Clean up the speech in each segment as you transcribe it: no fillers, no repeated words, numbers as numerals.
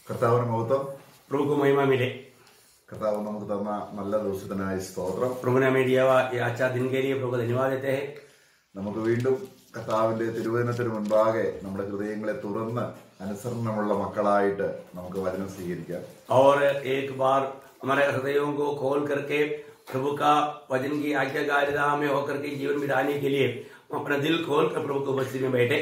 കർത്താവിന് മഹത്വം. प्रभु को महिमा मिले। കർത്താവ് നമുക്ക് തന്ന നല്ല ദിവസത്തിനായി സ്തോത്രം. प्रभु ने हमें दिया हुआ ये अच्छा दिन के लिए प्रभु को धन्यवाद देते हैं। നമുക്ക് വീണ്ടും കർത്താവിന്റെ തിരുവചനത്തിന് മുൻപാകെ നമ്മുടെ ഹൃദയങ്ങളെ തുറന്ന് അനുസരണമുള്ള മക്കളായിട്ട് നമുക്ക് വചനം സ്വീകരിക്കാം. और एक बार हमारे हृदयों को खोल करके प्रभु का वचन की आज्ञाकारिता में होकर के जीवन बिताने के लिए हम अपना दिल खोल कर प्रभु को उपस्थिति में बैठे।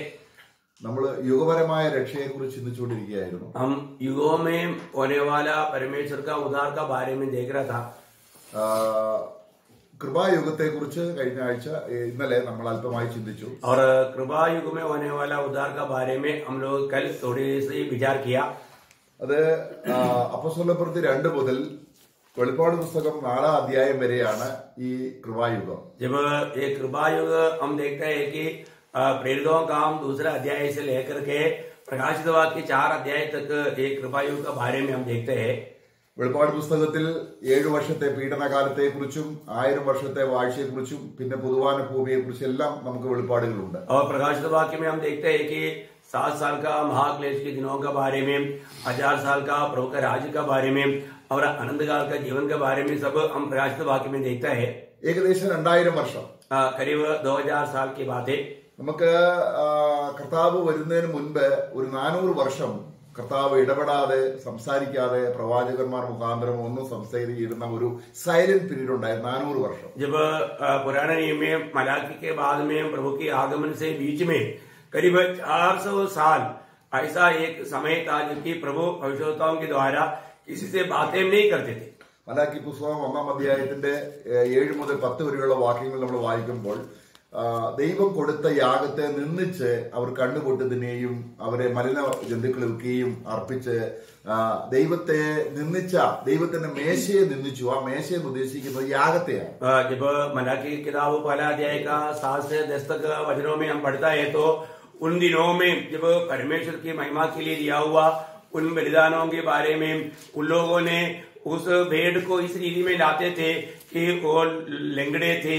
നമ്മൾ യുഗപരമായ രക്ഷയെ കുറിച്ച് ചിന്തിച്ചുകൊണ്ടിരിക്കുകയായിരുന്നു. हम युगों में होने वाला परमेश्वर का उद्धार का बारे में देख रहा था। കൃപായുഗത്തെ കുറിച്ച് കഴിഞ്ഞ ആഴ്ച ഇന്നലെ നമ്മൾ അല്പമായി ചിന്തിച്ചു. और कृपा युग में होने वाला उद्धार का बारे में हम लोग कल थोड़ी सी विचार किया। അത് അപ്പോസ്തലപ്രവൃത്തി 2 മുതൽ വെളിപ്പാട് പുസ്തകം 4 അധ്യായം വരെയാണ് ഈ കൃപായുഗം. जब ये कृपा युग हम देखते हैं कि प्रेरितों का हम दूसरा अध्याय से लेकर के प्रकाशित वाक्य 4 अध्याय तक ये कृपा युग के बारे में हम देखते हैं। വെളിപ്പാട് പുസ്തകത്തിൽ 7 വർഷത്തെ പീഡനകാലത്തെ കുറിച്ചും 1000 വർഷത്തെ വാഴ്ചയെ കുറിച്ചും പിന്നെ പുതുവാന ഭൂമിയെ കുറിച്ചും എല്ലാം നമുക്ക് വെളിപ്പാടുകളുണ്ട്. और प्रकाशित वाक्य में हम देखते हैं कि 7 साल का महाक्लेश के दिनों के बारे में, 1000 साल का प्रभु के राज्य के बारे में और अनंत काल का जीवन के बारे में सब हम प्रकाशित वाक्य में देखते हैं। ഏകദേശം 2000 വർഷം, करीब 2000 साल की बात है। നമുക്ക് കർത്താവ് വരുന്നതിന് മുൻപ് ഒരു 400 വർഷം കർത്താവ് ഇടപെടാതെ സംസാരിക്കാതെ പ്രവാചകന്മാർ മുഖാന്തരം ഒന്നും സംസാരിച്ചിരുന്ന ഒരു സൈലന്റ് പീരീഡ് ഉണ്ടായിരുന്നു. 400 വർഷം. जब पुराने नियम में मलाकी के बाद में प्रभु के आगमन से बीच में करीब 400 साल ऐसा एक समय था जबकि प्रभु भविष्यवक्ताओं के द्वारा किसी से बातें नहीं करते थे। മലാക്കി പുസ്തകം 1-ാം അധ്യായത്തിന്റെ 7 മുതൽ 10 വരെയുള്ള വാക്യങ്ങൾ നമ്മൾ വായിക്കുമ്പോൾ ദൈവം കൊടുത്ത യാഗത്തെ നിന്ദിച്ച് അവർ കണ്ണുപൊട്ടുന്നതിനെയും അവരെ മലിന ജന്തുക്കളൊക്കെയും അർപ്പിച്ച് ദൈവത്തെ നിന്ദിച്ച ദൈവത്തിന്റെ മേശയെ നിന്ദിച്ചു. ആ മേശയെ ഉദ്ദേശിക്കുന്നത് യാഗത്തെയാണ്. जब मलाकी की किताब पहला अध्याय का 7 से 10 तक वचनों में हम पढ़ता है तो उन दिनों में जब परमेश्वर की महिमा के लिए दिया हुआ उन बलिदानों के बारे में उन लोगों ने उस भेड़ को इस रीति में लाते थे कि वो लंगड़े थे,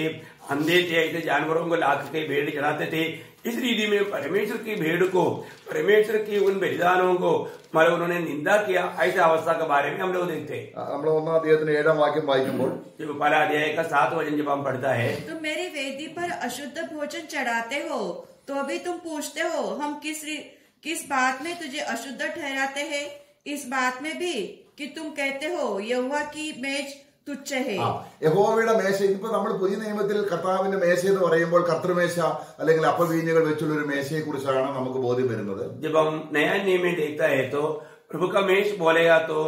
अंधे थे, ऐसे जानवरों को लाकर के भेड़ चढ़ाते थे। इस रीति में परमेश्वर की भेड़ को, परमेश्वर की उन बलिदानों को मतलब उन्होंने निंदा किया। ऐसे अवस्था के बारे में हम लोग देखते हैं। നമ്മൾ 1-ാം അധ്യായത്തിന്റെ 7-ാം വാക്യം വായിക്കുമ്പോൾ जब पहला अध्याय का 7 वचन जब हम पढ़ता है, तुम मेरी वेदी पर अशुद्ध भोजन चढ़ाते हो तो अभी तुम पूछते हो हम किस बात में तुझे अशुद्ध ठहराते हैं? इस बात में भी कि तुम कहते हो यहोवा की मेज തുച്ഛ है। യഹോവയുടെ മേശ. ഇപ്പൊ നമ്മൾ പുതിയ നിയമത്തിൽ കർത്താവിന്റെ മേശ എന്ന് പറയുമ്പോൾ കർത്തൃമേശ അല്ലെങ്കിൽ അപ്പവീഞ്ഞുകൾ വെച്ചുള്ള ഒരു മേശയെ കുറിച്ചാണ് നമുക്ക് ബോധ്യം വരുന്നത്. जब हम नया नियम में देखता है तो प्रभु का मेष बोलेगा तो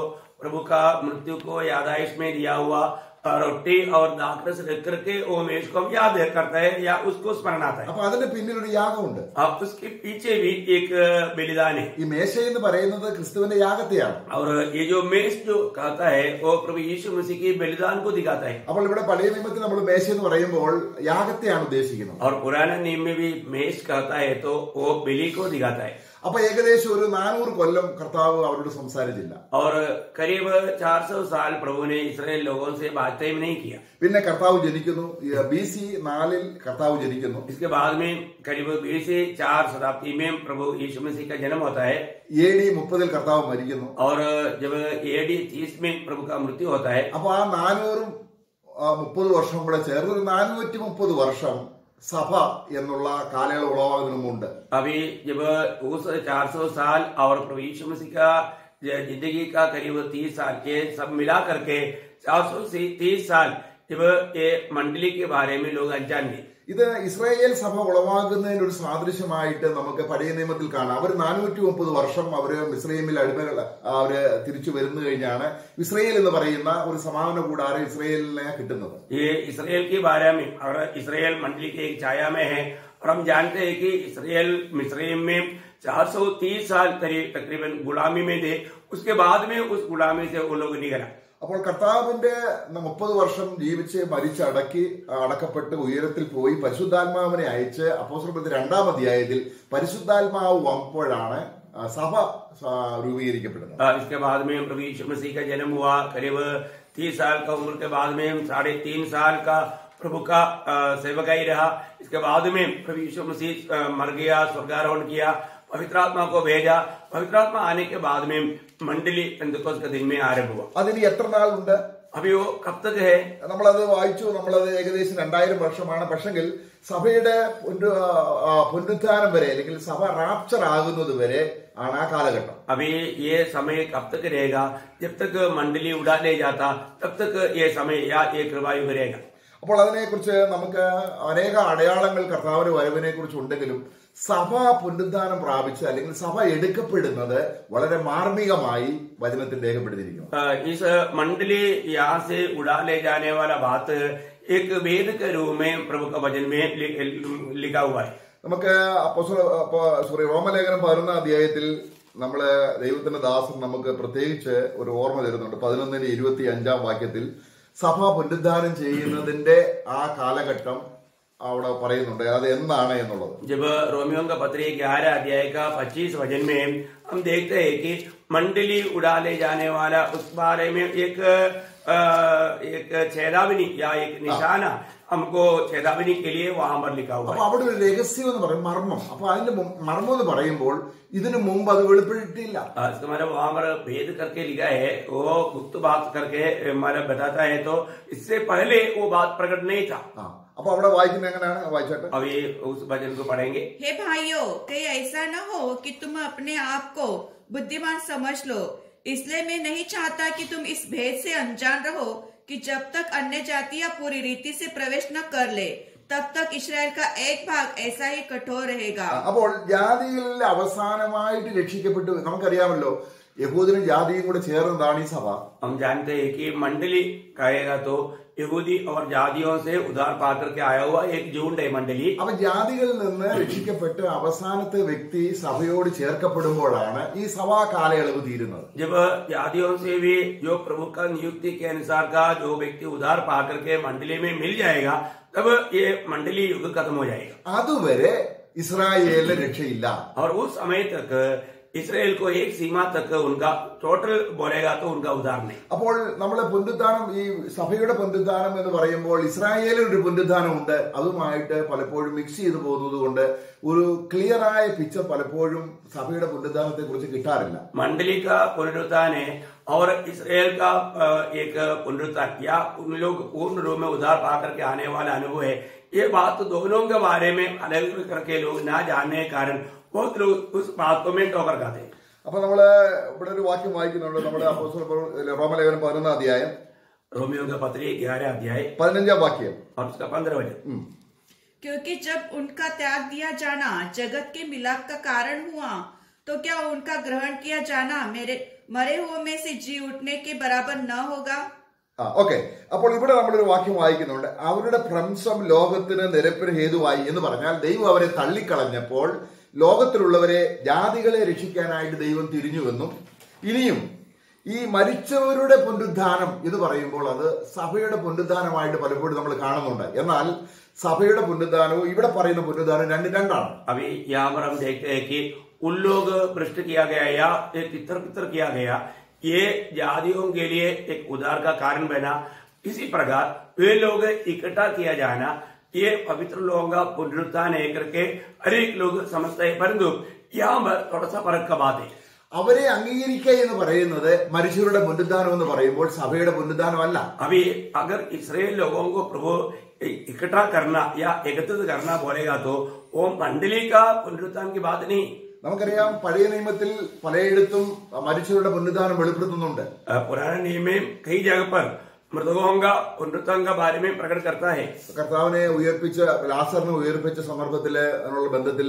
प्रभु का मृत्यु को यादाइश में दिया हुआ रोटी और दाखरस रख करके वो मेष को हम याद करता है या उसको स्मरण आता है। അപ്പൊ അതിന്റെ പിന്നിൽ ഒരു യാഗമുണ്ട്. अब उसके पीछे भी एक बलिदान है. ഈ മേശ എന്ന് പറയുന്നത് ക്രിസ്തുവിന്റെ യാഗത്തെയാണ്. और ये जो मेष जो कहता है वो प्रभु यीशु मसीह की बलिदान को दिखाता है. അപ്പോൾ ഇവിടെ പഴയ നിയമത്തിൽ നമ്മൾ മേശ എന്ന് പറയുമ്പോൾ യാഗത്തെയാണ് ഉദ്ദേശിക്കുന്നത്. और पुराने नियम में भी मेष कहता है तो वो बलि को दिखाता है. അപ്പൊ ഏകദേശം ഒരു 400 കൊല്ലം കർത്താവ് അവരോട് സംസാരിച്ചില്ല. और करीब 400 साल प्रभु ने इसराइल लोगों से बातें नहीं किया. പിന്നെ കർത്താവ് ജനിക്കുന്നു. BC 4 കർത്താവ് ജനിക്കുന്നു. इसके बाद में करीब 20 से 4 शताब्दी में प्रभु यीशु मसीह का जन्म होता है. AD 30 കർത്താവ് മരിക്കുന്നു. और जब AD 30 में प्रभु का मृत्यु होता है. അപ്പൊ ആ 430 വർഷം കൂടെ ചേർന്ന് ഒരു 430 വർഷം സഭ എന്നുള്ള കാലയളവ് ഉളവാകുന്നുമുണ്ട്. अभी जब उस 400 साल और प्रभु यीशु मसीह का जिंदगी का करीब 30 साल ये सब मिला करके 430 साल जब ये मंडली के बारे में लोग अनजान नहीं. ഇത് ഇസ്രായേൽ സഭ ഉളവാകുന്നതിന് ഒരു സാദൃശ്യമായിട്ട് നമുക്ക് പഴയ നിയമത്തിൽ കാണാം. അവർ 430 വർഷം അവര് മിസ്രയീമിൽ അടിമകൾ അവര് തിരിച്ചു വരുന്നു കഴിഞ്ഞാണ് ഇസ്രായേൽ എന്ന് പറയുന്ന ഒരു സമാധാന കൂടാരം ഇസ്രായേലിനെ കിട്ടുന്നത്. ये इसराइल के बारे में और इसराइल मंडली की एक छाया में है. और हम जानते हैं कि इसराइल मिस्रयीम में 430 साल तकरीबन गुलामी में थे. उसके बाद में उस गुलामी से वो लोग निकला. അപ്പോൾ കർത്താവിന്റെ 30 വർഷം ജീവിച്ച് മരിച്ച് അടക്കപ്പെട്ട് ഉയരത്തിൽ പോയി പരിശുദ്ധാത്മാവിനെ അയച്ച് അപ്പോസ്തലപ്രവൃത്തി 2-ാം അധ്യായത്തിൽ പരിശുദ്ധാത്മാവ് വന്നപ്പോഴാണ് സഭ രൂപീകരിക്കപ്പെടുന്നത്. इसके बाद में प्रभु यीशु मसीह का जन्म हुआ. करीब 30 साल का उम्र के बाद में 3.5 साल का प्रभु का सेवकाई रहा. इसके बाद में प्रभु यीशु मसीह मर गया, स्वर्गारोहण किया पवित्र आत्मा को भेजा। पवित्र आत्मा आने के बाद में मंडली पेंतकोस्त के दिन में आरंभ हुआ। അതിന് എത്ര നാളുണ്ട്? अभी वो कब तक है? നമ്മളത് വായിച്ചു. നമ്മളത് ഏകദേശം 2000 വർഷമാണ്. പക്ഷെങ്കിൽ സഭയുടെ പുനരുത്ഥാനം വരെ അല്ലെങ്കിൽ സഭ റാപ്ചർ ആകുന്നത് വരെ ആണ് ആ കാലഘട്ടം. अभी ये समय कब तक रहेगा? जब तक मंडली उड़ा ले जाता तब तक ये समय या ये कृपायुग रहेगा। അപ്പോൾ അതിനെക്കുറിച്ച് നമുക്ക് അനേക അടയാളങ്ങൾ കർത്താവിന്റെ വരവിനെ കുറിച്ച് ഉണ്ടെങ്കിലും സഭ പുനരുദ്ധാനം പ്രാപിച്ച് അല്ലെങ്കിൽ സഭ എടുക്കപ്പെടുന്നത് വളരെ മാർമികമായി വചനത്തിൽ രേഖപ്പെടുത്തിയിരിക്കുന്നു. इस मंडली यहाँ से उड़ा ले जाने वाला बात एक वेद के रूप में प्रभु का वचन में लिखा हुआ है. നമുക്ക് റോമലേഖനം 11 അധ്യായത്തിൽ നമ്മള് ദൈവത്തിന്റെ ദാസൻ നമുക്ക് പ്രത്യേകിച്ച് ഒരു ഓർമ്മ തരുന്നുണ്ട്. 11:25 വാക്യത്തിൽ സഭ പുനരുദ്ധാനം ചെയ്യുന്നതിന്റെ ആ കാലഘട്ടം അവിടെ പറയുന്നുണ്ട്. അത് എന്താണ് എന്നുള്ളത്. जब रोमियो का पत्र 11 अध्याय का 25 वचन में हम देखते हैं कि मंडली उड़ा ले जाने वाला उस बारे में एक चेतावनी या एक निशाना हमको चेतावनी के लिए वहां पर लिखा हुआ है. അപ്പൊ അവിടെ ഒരു രഹസ്യം എന്ന് പറയും, മർമ്മം. അപ്പൊ അതിന്റെ മർമ്മം എന്ന് പറയുമ്പോൾ ഇതിനു മുമ്പ് അത് വെളിപ്പെട്ടിട്ടില്ല. हमारा वहां पर भेद करके लिखा है, वो गुप्त बात करके हमारा बताता है, तो इससे पहले वो बात प्रकट नहीं था. അപ്പൊ അവിടെ വായിക്കുന്നത് എങ്ങനെയാണ്? വായിച്ചോട്ടെ. अभी उस वचन को पढ़ेंगे. हे भाइयों, कहीं ऐसा न हो कि तुम अपने आप को बुद्धिमान समझ लो. इसलिए मैं नहीं चाहता कि तुम इस भेद से अनजान रहो कि जब तक अन्य जातियां पूरी रीति से प्रवेश न कर ले तब तक इस्राएल का एक भाग ऐसा ही कठोर रहेगा. അപ്പോൾ ജാതികളിൽ അവസാനമായിട്ട് രക്ഷിക്കപ്പെട്ടു. നമുക്കറിയാമല്ലോ, യഹൂദനും ജാതിയും കൂടെ ചേർന്നതാണ് ഈ സഭ. हम जानते हैं कि मंडली कहेगा तो यहूदी और जातियों से उधार पाकर के आया हुआ एक झुंड है मंडली. അപ്പൊ ജാതികളിൽ നിന്ന് രക്ഷിക്കപ്പെട്ട് അവസാനത്തെ വ്യക്തി സഭയോട് ചേർക്കപ്പെടുമ്പോഴാണ് ഈ സഭാ കാലയളവ് തീരുന്നത്. जब जातियों से भी जो प्रभु का नियुक्ति के अनुसार का जो व्यक्ति उधार पाकर के मंडली में मिल जाएगा, तब ये मंडली युग खत्म हो जाएगा. അതുവരെ ഇസ്രായേലിന് രക്ഷയില്ല. और उस समय तक इसराइल को एक सीमा तक उनका टोटल बोलेगा तो उनका उद्धार नहीं. അപ്പോൾ നമ്മളെ പുനരുദ്ധാനം, ഈ സഭയുടെ പുനരുദ്ധാനം എന്ന് പറയുമ്പോൾ ഇസ്രായേലിൽ ഒരു പുനരുദ്ധാനം ഉണ്ട്. അതുമായിട്ട് പലപ്പോഴും മിക്സ് ചെയ്തു പോകുന്നത് കൊണ്ട് ഒരു ക്ലിയർ ആയ പിക്ചർ പലപ്പോഴും സഭയുടെ പുനരുദ്ധാനത്തെ കുറിച്ച് കിട്ടാറില്ല. मंडली का पुनरुत्थान है और इसराइल का एक पुनरुत्थान या उन लोग पूर्ण रूप में उद्धार पाकर के आने वाला अनुभव है. ये बात दोनों के बारे में अलग करके लोग ना जानने के कारण बहुत लोग उस बात को में टोकर खाते हैं. അപ്പൊ നമ്മള് ഇവിടെ ഒരു വാക്യം വായിക്കുന്നുണ്ട്. നമ്മുടെ റോമലേഖനം 11 അധ്യായം रोमियो का पत्र 11 अध्याय 15 वाक्യം और उसका 15 वचन. क्योंकि जब उनका त्याग दिया जाना जगत के मिलाप का कारण हुआ, तो क्या उनका ग्रहण किया जाना मेरे मरे हुए में से जी उठने के बराबर न होगा? ഓക്കെ. അപ്പോൾ ഇവിടെ നമ്മളൊരു വാക്യം വായിക്കുന്നുണ്ട്. അവരുടെ ഭ്രംശം ലോകത്തിന് നിരപ്പിന് ഹേതുവായി എന്ന് പറഞ്ഞാൽ ദൈവം അവരെ തള്ളിക്കളഞ്ഞപ്പോൾ ലോകത്തിലുള്ളവരെ ജാതികളെ രക്ഷിക്കാനായിട്ട് ദൈവം തിരിഞ്ഞുവെന്നും ഇനിയും ഈ മരിച്ചവരുടെ പുനരുദ്ധാനം എന്ന് പറയുമ്പോൾ അത് സഭയുടെ പുനരുദ്ധാനമായിട്ട് പലപ്പോഴും നമ്മൾ കാണുന്നുണ്ട്. എന്നാൽ സഭയുടെ പുനരുദ്ധാനവും ഇവിടെ പറയുന്ന പുനരുദ്ധാനം രണ്ടാണ്. अभी यहाँ पर हम देखते हैं कि उन लोग भ्रष्ट किया गया या तितर पितर किया गया, ये जातियों के लिए एक उद्धार का कारण बना. इसी प्रकार वे लोग इकट्ठा किया जाना ये पवित्र लोगों का पुनरुत्थान है करके हर एक लोग समझते हैं. परंतु यहाँ पर थोड़ा सा फर्क का बात है. അവരെ അംഗീകരിക്കുക എന്ന് പറയുന്നത് മരിച്ചവരുടെ പുനരുദ്ധാനം എന്ന് പറയുമ്പോൾ സഭയുടെ പുനരുദ്ധാനമല്ല. अभी अगर इसराइल लोगों को प्रभु इकट्ठा करना या एकत्रित करना बोलेगा तो वो मंडली का पुनरुत्थान की बात नहीं. നമുക്കറിയാം, പഴയ നിയമത്തിൽ പലയിടത്തും മരിച്ചവരുടെ പുനരുദ്ധാനം വെളിപ്പെടുത്തുന്നുണ്ട്. पुराने नियम में कई जगह पर मृतकों का पुनरुत्थान का बारे में प्रकट करता है. കർത്താവിനെ ഉയർപ്പിച്ച ലാസറിനെ ഉയർപ്പിച്ച സന്ദർഭത്തില് അതിനുള്ള ബന്ധത്തിൽ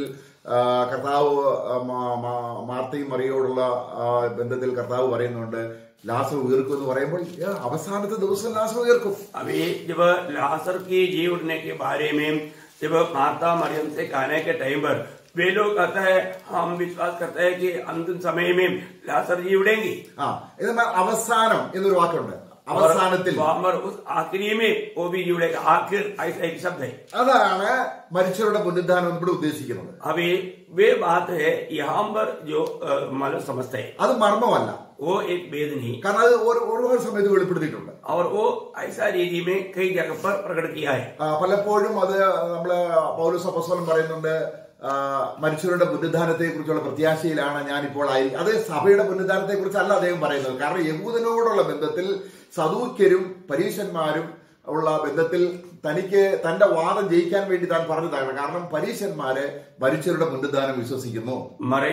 കർത്താവ് മാർത്തയും മറിയോടുള്ള ബന്ധത്തിൽ കർത്താവ് പറയുന്നുണ്ട്, ലാസർ ഉയർക്കും എന്ന് പറയുമ്പോൾ അവസാനത്തെ ദിവസം ലാസർ ഉയർക്കും. अभी जब लासर की जी उठने के बारे में जब मार्ता मरियम से कहने के टाइम पर वे लोग कहता है, हम विश्वास करते हैं कि अंतिम समय में लासर जी उड़ेंगी. എന്നാൽ അവസാനം എന്നൊരു വാക്കുണ്ട്. അവസാനത്തിൽ उस आखिरी में वो भी जुड़ेगा. आखिर ऐसा एक शब्द है. അതാണ് മരിച്ചവരുടെ പുനരുദ്ധാനം ഇവിടെ ഉദ്ദേശിക്കുന്നത്. अभी वे बात है यहाँ पर जो मतलब समझते हैं, അത് മർമ്മമല്ല. वो एक भेद नहीं, കാരണം അത് ഓരോ സമയത്ത് വെളിപ്പെടുത്തിയിട്ടുണ്ട്. और वो ऐसा रीति में कई जगह पर प्रकट किया है. പലപ്പോഴും അത് നമ്മള് പൗലോസ് അപ്പോസ്തലൻ പറയുന്നുണ്ട്, മനുഷ്യരുടെ പുനരുദ്ധാനത്തെ കുറിച്ചുള്ള പ്രത്യാശയിലാണ് ഞാനിപ്പോൾ അത് സഭയുടെ പുനരുദ്ധാനത്തെ കുറിച്ചല്ല അദ്ദേഹം പറയുന്നത്. കാരണം യഹൂദനോടുള്ള ബന്ധത്തിൽ സദൂക്യരും പരീശന്മാരും ഉള്ള ബന്ധത്തിൽ തനിക്ക് തന്റെ വാദം ജയിക്കാൻ വേണ്ടി താൻ പറഞ്ഞതാണ്. കാരണം പരീശന്മാര് മരിച്ചവരുടെ പുനരുദ്ധാനം വിശ്വസിക്കുന്നു. मरे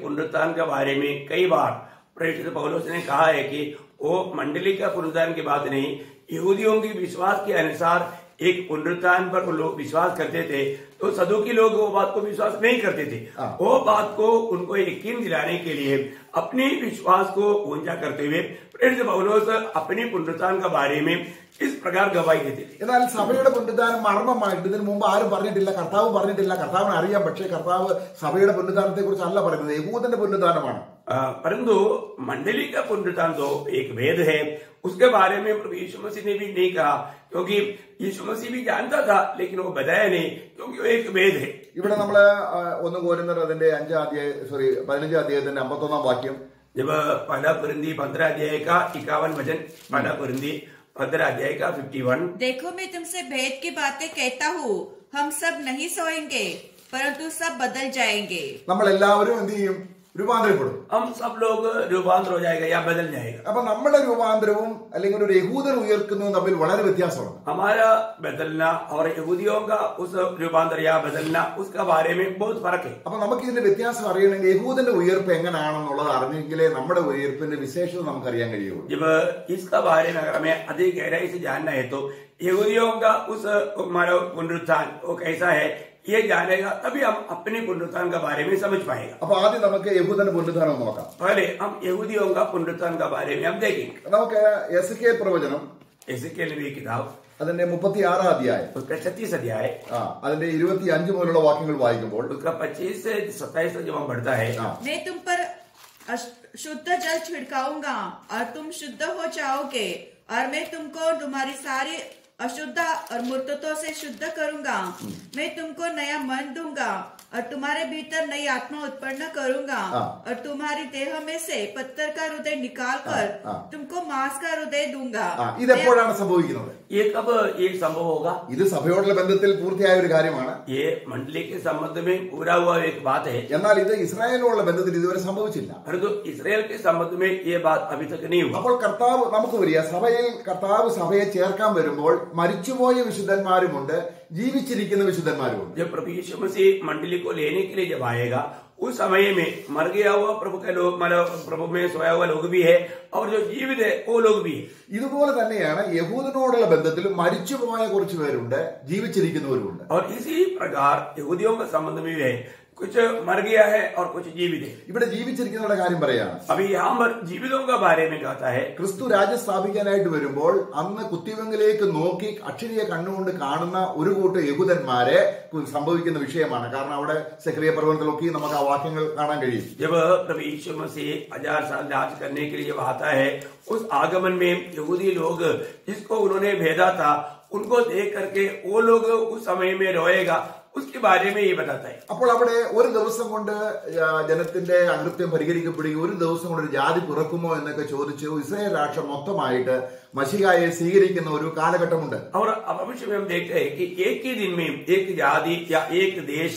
पुनरुत्थान के बारे में कई बार प्रेरित पौलुस ने कहा है कि वो मंडली का पुनरुत्थान की बात नहीं, यहूदियों की विश्वास के अनुसार एक पुनरुत्थान पर वो लोग विश्वास करते थे, तो सदूकी लोग वो बात को विश्वास नहीं करते थे। वो बात को उनको यकीन दिलाने के लिए अपने विश्वास को ऊंचा करते हुए प्रेरित पौलुस अपने पुनरुत्थान के बारे में इस प्रकार गवाही देते थे। എന്നാൽ സഭയുടെ പുനരുദ്ധാനം മർമ്മമായിട്ട് ഇതിനു മുമ്പ് ആരും പറഞ്ഞിട്ടില്ല, കർത്താവ് പറഞ്ഞിട്ടില്ല. കർത്താവിന് അറിയാം, പക്ഷേ കർത്താവ് സഭയുടെ പുനരുദ്ധാനത്തെ കുറിച്ച് അല്ല പറയുന്നത്, യഹൂദന്റെ പുനരുദ്ധാനമാണ്. परंतु मंडली का पुनरुत्थान तो एक वेद है, उसके बारे में प्रभु यीशु मसीह ने भी नहीं कहा, क्योंकि यीशु मसीह भी जानता था लेकिन वो बताया नहीं, क्योंकि वो एक वेद है। ഇവിടെ നമ്മള് 1 कोरिन्थർ അതിന്റെ 15 അധ്യായത്തിന്റെ 51 വാക്യം, जब पहला कुरिन्थी 15 अध्याय का 51 वचन, पहला कुरिन्थी 15 अध्याय का 51, देखो मैं तुमसे भेद की बातें कहता हूँ, हम सब नहीं सोएंगे परंतु सब बदल जाएंगे। നമ്മൾ എല്ലാവരും എന്ത് ചെയ്യും? രൂപാന്തരപ്പെടും. हम सब लोग रूपांतर हो जाएगा या बदल जाएगा। അപ്പൊ നമ്മുടെ രൂപാന്തരവും അല്ലെങ്കിൽ ഒരു യഹൂദൻ ഉയർക്കുന്നതും തമ്മിൽ വളരെ വ്യത്യാസമാണ്. हमारा बदलना और यहूदियों का उस रूपांतर या बदलना, उसका बारे में बहुत फर्क है। അപ്പൊ നമുക്ക് ഇതിന്റെ വ്യത്യാസം അറിയണമെങ്കിൽ യഹൂദന്റെ ഉയർപ്പ് എങ്ങനെയാണെന്നുള്ളത് അറിഞ്ഞെങ്കിലേ നമ്മുടെ ഉയർപ്പിന്റെ വിശേഷത നമുക്കറിയാൻ കഴിയുള്ളൂ. जब इसका बारे में अगर हमें अधिक गहराई से जानना है तो यहूदियों का उस हमारा पुनरुत्थान वो कैसा है ये जानेगा, तभी हम अपने पुनरुत्थान के बारे में समझ पाएगा। അപ്പൊ ആദ്യം നമുക്ക് യഹൂദന്റെ പുനരുദ്ധാനം നോക്കാം. पहले हम यहूदियों का पुनरुत्थान के बारे में हम देखेंगे। നമുക്ക് എസെക്കിയേൽ പ്രവചനം एसेकियेल नबी की किताब അതിന്റെ 36 അധ്യായം, उसका 36 अध्याय, അതിന്റെ 25 മുതലുള്ള വാക്യങ്ങൾ വായിക്കുമ്പോൾ उसका 25 से 27 तक जब हम पढ़ता है, मैं तुम पर शुद्ध जल छिड़काऊंगा और तुम शुद्ध हो जाओगे और मैं तुमको तुम्हारी सारी अशुद्ध और मूर्तों से शुद्ध करूंगा। मैं तुमको नया मन दूंगा और तुम्हारे भीतर नई आत्मा उत्पन्न करूंगा और तुम्हारी देह में से पत्थर का हृदय निकाल कर तुमको मांस का हृदय दूंगा। ഇതെപ്പോഴാണ് സംഭവിക്കുന്നത്? ये कब ये संभव होगा? ഇത് സഭയോടുള്ള ബന്ധത്തിൽ പൂർത്തിയായ ഒരു കാര്യമാണ്. ये मंडली के संबंध में पूरा हुआ एक बात है, എന്നാൽ ഇത് ഇസ്രായേലിനോടുള്ള ബന്ധത്തിൽ ഇതുവരെ സംഭവിച്ചില്ല. परंतु इसराइल के संबंध में ये बात अभी तक नहीं हुआ। അപ്പോൾ കർത്താവ് നമുക്ക് വരിക, കർത്താവ് സഭയെ ചേർക്കാൻ വരുമ്പോൾ മരിച്ചുപോയ വിശുദ്ധന്മാരുമുണ്ട്, ജീവിച്ചിരിക്കുന്ന വിശുദ്ധന്മാരുമുണ്ട്. जब प्रभु यीशु मसीह मंडली को लेने के लिए जब आएगा, उस समय में मर गया हुआ प्रभु के लोग, मतलब प्रभु में सोया हुआ लोग भी है और जो जीवित है वो लोग भी है। ഇതുപോലെ തന്നെയാണ് യഹൂദനോടുള്ള ബന്ധത്തിൽ മരിച്ചുപോയ കുറച്ചു പേരുണ്ട്, ജീവിച്ചിരിക്കുന്നവരുമുണ്ട്. और इसी प्रकार यहूदियों के संबंध में भी है, कुछ मर गया है और कुछ जीवित है। ഇവിടെ ജീവിച്ചിരിക്കുന്നവരുടെ കാര്യം പറയാണ്. अभी यहाँ पर जीवितों के बारे में कहता है, ക്രിസ്തു രാജ്യം സ്ഥാപിക്കാനായിട്ട് വരുമ്പോൾ അന്ന് കുത്തിവെങ്കിലേക്ക് നോക്കി അക്ഷരീയ കണ്ണുകൊണ്ട് കാണുന്ന ഒരു കൂട്ടം യഹൂദന്മാരെ സംഭവിക്കുന്ന വിഷയമാണ്. കാരണം അവിടെ സെക്രിയ पर्वतത്തിലൊക്കെ നമുക്ക് ആ വാക്യങ്ങൾ കാണാൻ കഴിയും. जब प्रभु यीशु मसीह 1000 साल राज करने के लिए जब आता है, उस आगमन में यहूदी लोग जिसको उन्होंने भेजा था, उनको देख करके वो लोग उस समय में रोएगा, उसके बारे में ये बताता है। അപ്പോൾ അവിടെ ഒരു ദിവസം കൊണ്ട് ജനത്തിന്റെ അകൃത്യം പരിഹരിക്കപ്പെടുകയും ഒരു ദിവസം കൊണ്ട് ഒരു ജാതി പിറക്കുമോ എന്നൊക്കെ ചോദിച്ചു ഇസ്രായേൽ രാഷ്ട്രം മൊത്തമായിട്ട് മശിഹായെ സ്വീകരിക്കുന്ന ഒരു കാലഘട്ടമുണ്ട്. और भविष्य में हम देखते हैं कि एक ही दिन में एक जाति या एक देश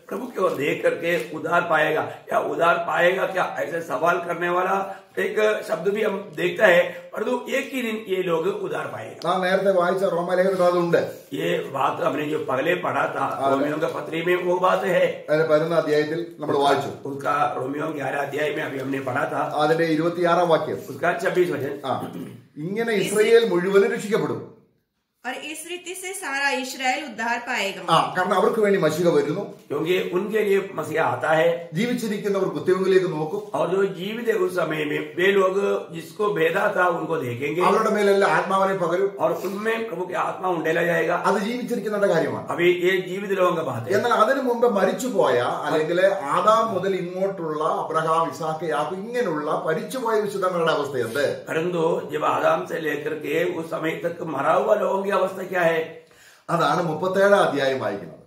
प्रभु की ओर देख करके उद्धार पाएगा या उद्धार पाएगा क्या, ऐसे सवाल करने वाला एक शब्द भी हम देखता है, परंतु एक ही दिन ये लोग उद्धार पाएगा। നാം നേരത്തെ വായിച്ച റോമാലേഖനത്തിൽ അതുണ്ട്. ये बात हमने जो पहले पढ़ा था रोमियों का पत्री में, वो बात है। അതിന്റെ 11 അധ്യായത്തിൽ നമ്മൾ വായിച്ചു. उसका रोमियों 11 अध्याय में अभी हमने पढ़ा था, അതിന്റെ 26 വാക്യം, उसका 26 वचन, ഇങ്ങനെ ഇസ്രായേൽ മുഴുവനും രക്ഷിക്കപ്പെടും. और इस रीति से सारा इस्राएल उद्धार पाएगा। കാരണം അവർക്ക് വേണ്ടി മശിഹ വരുന്നു, क्योंकि उनके लिए मसीहा आता है। ജീവിച്ചിരിക്കുന്നവർ കുത്തിവെങ്കിലേക്ക് നോക്കും, और जो जीवित है उस समय में वे लोग जिसको भेदा था उनको देखेंगे, അവരുടെ മേലെല്ലാം ആത്മാവിനെ പകരും. और उनमें प्रभु की आत्मा उंडेला जाएगा। അത് ജീവിച്ചിരിക്കുന്നവരുടെ കാര്യമാണ്. अभी ये जीवित लोगों का बात है। എന്നാൽ അതിനു മുമ്പ് മരിച്ചുപോയ അല്ലെങ്കിൽ ആദാം മുതൽ ഇങ്ങോട്ടുള്ള അബ്രഹാം, ഇസാക്ക്, യാക്കോബ് ഇങ്ങനെയുള്ള മരിച്ചുപോയ വിശുദ്ധന്മാരുടെ അവസ്ഥ എന്ത്? परंतु जब आदम से लेकर के उस समय तक मरा हुआ लोगों की अवस्था क्या है, അതാണ് 37 അധ്യായം വായിക്കുന്നത്.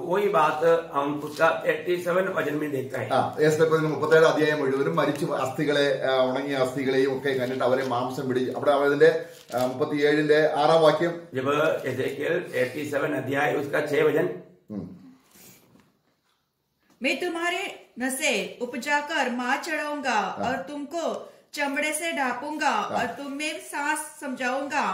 वही बात हम उसका 37 वचन में देखता है। 37 അധ്യായം മുഴുവനും മരിച്ചു അസ്ഥികളെ, ഉണങ്ങിയ അസ്ഥികളെയും ഒക്കെ കണ്ടിട്ട് അവരെ മാംസം പിടിച്ച് അവിടെ അതിന്റെ 37ന്റെ 6 വാക്യം, जब एजेकियल 37 अध्याय उसका 6 वचन, मैं तुम्हारे नसें उपजाकर मार चढ़ाऊंगा और तुमको चमड़े से ढापूंगा और तुम्हें सांस समझाऊंगा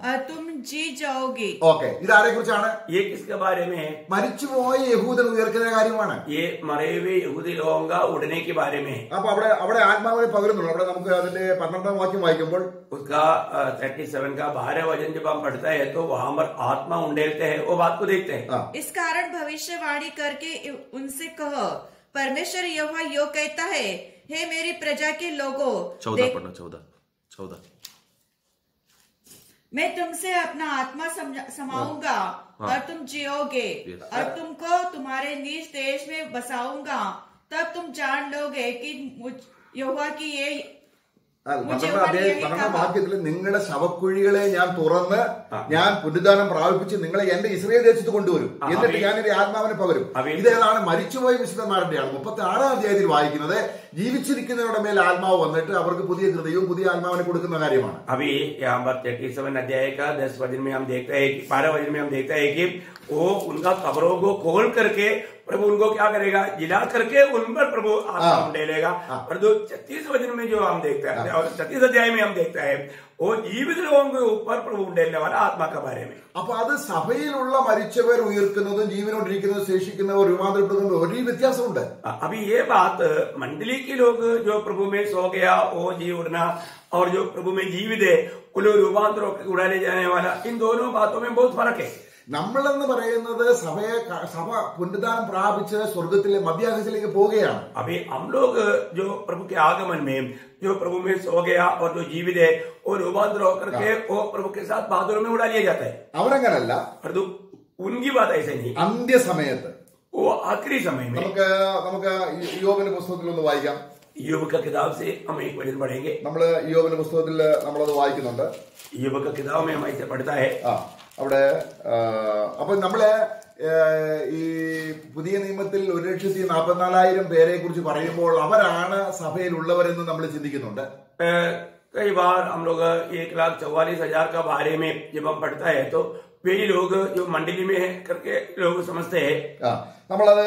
और तुम जी जाओगे. ഓക്കെ, ഇതാരെ കുറിച്ചാണ്? ये किसके बारे में है? മരിച്ചുപോയ യഹൂദൻ ഉയർക്കുന്ന കാര്യമാണ്. ये मरे हुए यहूदी लोगों का उड़ने के बारे में है. അപ്പൊ അവിടെ ആത്മാവിനെ പകരുന്നുള്ളൂ. അവിടെ നമുക്ക് അതിന്റെ 12ാം വാക്യം വായിക്കുമ്പോൾ उसका 37 का 12 वचन जब हम पढ़ता है तो वहां पर आत्मा उंडेलते हैं, वो बात को देखते हैं. इस कारण भविष्यवाणी करके उनसे कहो, परमेश्वर यहोवा यो कहता है, हे मेरी प्रजा के लोगों, 14 मैं तुमसे अपना आत्मा समाऊंगा और तुम जियोगे और तुमको तुम्हारे निज देश में बसाऊंगा. तब तुम जान लोगे कि यहोवा की ये 12ാം വാക്യത്തിൽ നിങ്ങളുടെ ശവക്കുഴികളെ ഞാൻ തുറന്ന് ഞാൻ പുനരുദ്ധാനം പ്രാപിപ്പിച്ച് നിങ്ങളെ എന്റെ ഇസ്രായേൽ ദേശത്ത് കൊണ്ടുവരും, എന്നിട്ട് ഞാൻ എന്റെ ആത്മാവിനെ പകരും. ഇതേതാണ് മരിച്ചുപോയ വിശുദ്ധന്മാരുടെയാണ്. 36ാം അധ്യായത്തിൽ വായിക്കുന്നത് ജീവിച്ചിരിക്കുന്നവരുടെ മേൽ ആത്മാവ് വന്നിട്ട് അവർക്ക് പുതിയ ഹൃദയവും പുതിയ ആത്മാവിനെ കൊടുക്കുന്ന കാര്യമാണ്. अभी यहाँ पर 37 अध्याय का 10 वचन में हम देखते हैं, 12 वचन में हम देखते हैं कि वो उनका कब्रों को खोल करके प्रभु उनको क्या करेगा, जिला करके उन पर प्रभु आत्मा उंडेलेगा. और 36 वचन में जो हम देखते हैं और 36 अध्याय में हम देखते हैं वो जीवित लोगों के ऊपर प्रभु उंडेलने वाला आत्मा के बारे में. അപ്പൊ അത് സഭയിലുള്ള മരിച്ചവർ ഉയർക്കുന്നതും ജീവനോടിരിക്കുന്നതും ശേഷിക്കുന്നവർ രൂപാന്തരപ്പെടുന്നതും ഒരു വ്യത്യാസമുണ്ട്. अभी ये बात मंडली के लोग जो प्रभु में सो गया वो जी उड़ना और जो प्रभु में जीवित है वो लोग रूपांतर उड़ा ले जाने वाला, इन दोनों बातों में बहुत फर्क है. നമ്മളെന്ന് പറയുന്നത് സഭ പുനരുദ്ധാനം പ്രാപിച്ച് സ്വർഗത്തിലെ മധ്യാകാശത്തിലേക്ക് പോവുകയാണ്. अभी हम लोग जो प्रभु के आगमन में जो प्रभु में सो गया और जो जीवित है वो रूपांतर होकर के वो प्रभु के साथ बादलों में उड़ा लिया जाता है. അവരങ്ങനല്ല. परंतु उनकी बात ऐसे नहीं, അന്ത്യസമയത്ത് वो आखिरी समय में. നമുക്ക് യോബിന്റെ പുസ്തകത്തിൽ ഒന്ന് വായിക്കാം. योग का किताब से हम एक वचन पढ़ेंगे. നമ്മള് യോബിന്റെ പുസ്തകത്തിൽ നമ്മളത് വായിക്കുന്നുണ്ട്. योग का किताब में हम ऐसे पढ़ता है. അവിടെ അപ്പൊ നമ്മള് ഈ പുതിയ നിയമത്തിൽ 1,44,000 പേരെ കുറിച്ച് പറയുമ്പോൾ അവരാണ് സഭയിലുള്ളവരെന്ന് നമ്മൾ ചിന്തിക്കുന്നുണ്ട്. कई बार हम लोग 1,44,000 का बारे में जब हम पढ़ता है तो वे लोग जो मंडली में है करके लोग समझते हैं. നമ്മളത്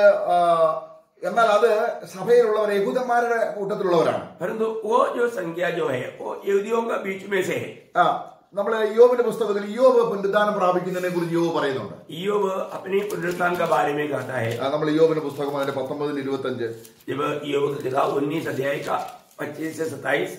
എന്നാൽ അത് സഭയിലുള്ളവർ യഹൂദന്മാരുടെ കൂട്ടത്തിലുള്ളവരാണ്. परंतु वो जो संख्या जो है वो यहूदियों का बीच में से है. നമ്മള് യോബിന്റെ പുസ്തകത്തിൽ യോബ് പുനരുദ്ധാനം പ്രാപിക്കുന്നതിനെ കുറിച്ച് യോബ് പറയുന്നുണ്ട്. योग अपनी पुनरुत्थान का बारे में कहता है. നമ്മൾ യോബിന്റെ പുസ്തകം അതിന്റെ 19-25 जब योग का किताब 19 अध्याय का 25 से 27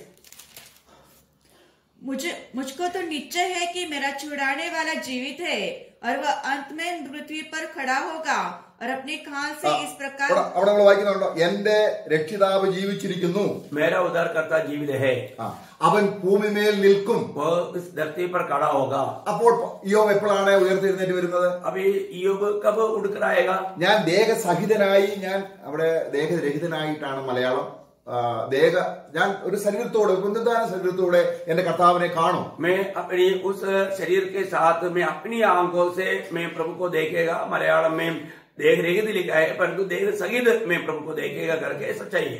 मुझको तो निश्चय है कि मेरा छुड़ाने वाला जीवित है और वह अंत में पृथ्वी पर खड़ा होगा और अपने खाल से इस प्रकार. അവിടെ നമ്മൾ വായിക്കുന്നുണ്ടോ, എന്റെ രക്ഷിതാവ് ജീവിച്ചിരിക്കുന്നു, मेरा उद्धारकर्ता जीवित है, അവൻ ഭൂമിമേൽ നിൽക്കും, वो इस धरती पर खड़ा होगा. അപ്പോൾ യോബ് എപ്പോഴാണ് ഉയർത്തെഴുന്നേറ്റ് വരുന്നത്? अभी योग कब उड़कर आएगा? ഞാൻ ദേഹസഹിതനായി, ഞാൻ അവിടെ ദേഹരഹിതനായിട്ടാണ് മലയാളം. ഞാൻ ഒരു ശരീരത്തോടെ, പുനരുദ്ധാന ശരീരത്തോടെ എന്റെ കർത്താവിനെ കാണും. मैं अपनी उस शरीर के साथ मैं अपनी आंखों से मैं प्रभु को देखेगा. मलयालम में देख रहित लिखा है परंतु देख सहित मैं प्रभु को देखेगा करके सच्चाई है,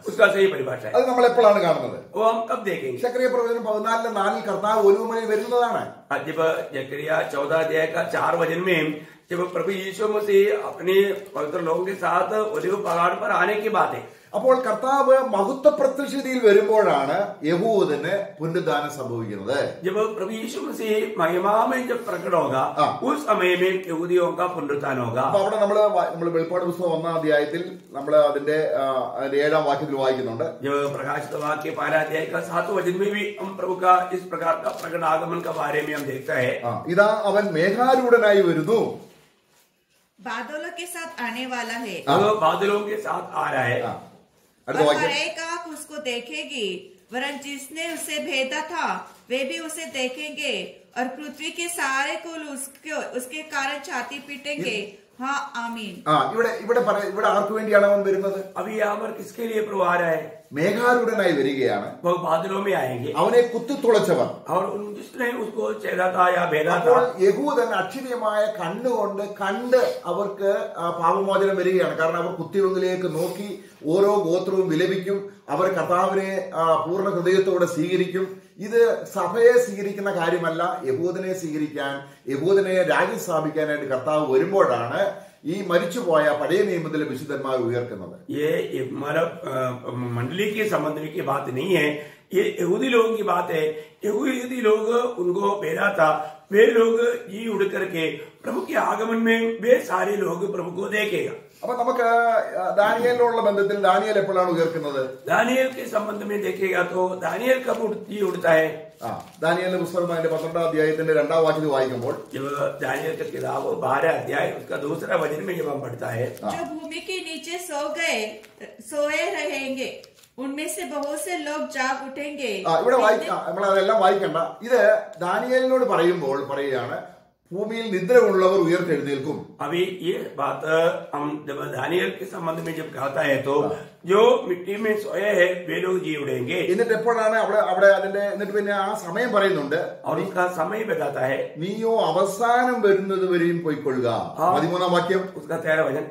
उसका सही परिभाषा है. അത് നമ്മൾ എപ്പോഴാണ് കാണുന്നത്? वो हम कब देखेंगे? സക്കറിയ പ്രവചനം 14:4 കർത്താവ് ഒരുവനായി വരുന്നതാണ്. जब जकरिया 14 अध्याय का 4 वचन में जब प्रभु यीशु मसीह अपने पवित्र लोगों के साथ ओलिव पहाड़ पर आने की बात है. അപ്പോൾ കർത്താവ് മഹത്വ പ്രത്യക്ഷതയിൽ വരുമ്പോഴാണ് യഹൂദന് പുനരുദ്ധാനം സംഭവിക്കുന്നത്. जब प्रभु यीशु मसीह महिमा में जब प्रकट होगा उस समय में यहूदियों का पुनरुत्थान होगा. അപ്പൊ അവിടെ നമ്മൾ വെളിപ്പാട് പുസ്തകം 1-ാം അധ്യായത്തിൽ നമ്മൾ അതിന്റെ 7-ാം വാക്യത്തിൽ വായിക്കുന്നുണ്ട്. जब प्रकाशित वाक्य 12 अध्याय का 7 वचन में भी हम प्रभु का इस प्रकार का प्रकट आगमन के बारे में हम देखता है. ഇതാ അവൻ മേഘാരൂഢനായി വരുന്നു, बादलों के साथ आने वाला है, बादलों के साथ आ रहा है. और हर एक आंख उसको देखेगी, वरन जिसने उसे भेदा था वे भी उसे देखेंगे और पृथ्वी के सारे कुल उसके कारण छाती पीटेंगे. हाँ आमीन. ഇവിടെ ആർക്ക് വേണ്ടിയാണ് അവൻ വരുന്നത്? अभी यहाँ पर किसके लिए प्रभु आ रहा है? മേഘാരൂഢനായി വരികയാണ്. वो बादलों में आएंगे അവനെ കുത്തിത്തുളച്ചവർ. और जिसने उसको छेदा था या भेदा था. അപ്പോൾ യഹൂദൻ അക്ഷരീയമായ കണ്ണുകൊണ്ട് കണ്ട് അവർക്ക് പാപമോചനം വരികയാണ്. കാരണം അവർ കുത്തിവെങ്കിലേക്ക് നോക്കി ഓരോ ഗോത്രവും വിലപിക്കും, അവർ കർത്താവിനെ പൂർണ്ണ ഹൃദയത്തോടെ സ്വീകരിക്കും. ഇത് സഭയെ സ്വീകരിക്കുന്ന കാര്യമല്ല, യഹൂദനെ സ്വീകരിക്കാൻ, യഹൂദനെ രാജ്യം സ്ഥാപിക്കാനായിട്ട് കർത്താവ് വരുമ്പോഴാണ് ഈ മരിച്ചുപോയ പഴയ നിയമത്തിലെ വിശുദ്ധന്മാർ ഉയർക്കുന്നത്. ये मतलब मंडली के संबंध की बात नहीं है, ये यहूदी लोगों की बात है. यहूदी लोग उनको भेजा था, वे लोग जी उड़ करके प्रभु के आगमन में वे सारे लोग प्रभु को देखेगा. അപ്പൊ നമുക്ക് ദാനിയേലിനോടുള്ള ബന്ധത്തിൽ ദാനിയേൽ എപ്പോഴാണ് ഉയർക്കുന്നത്? दानियल के संबंध में देखेगा तो दानियल कब जी उड़ता है? ദാനിയേലിന്റെ പുസ്തകം അതിന്റെ 12ാം അധ്യായത്തിന്റെ 2ാം വാക്യം വായിക്കുമ്പോൾ जब दानियल का किताब 12 अध्याय उसका दूसरा वचन में जब हम पढ़ता है, जो भूमि के नीचे सोए रहेंगे उनमें से बहुत से लोग जाग उठेंगे. ഇവിടെ നമ്മൾ അതെല്ലാം വായിക്കണ്ട. ഇത് ദാനിയേലിനോട് പറയുമ്പോൾ പറയുകയാണ്, ഭൂമിയിൽ നിദ്രയുള്ളവർ ഉയർത്തെഴുന്നേൽക്കും. अभी ये बात हम जब दानियल के संबंध में जब कहता है तो जो मिट्टी में सोए हैं वे लोग जी उड़ेंगे. എന്നിട്ട് എപ്പോഴാണ് അവിടെ അതിന്റെ എന്നിട്ട് പിന്നെ ആ സമയം പറയുന്നുണ്ട്, और उसका समय बताता है, നീയോ അവസാനം വരുന്നത് വരെയും പോയിക്കൊള്ളുക. 13ാം വാക്യം, उसका 13 वचन.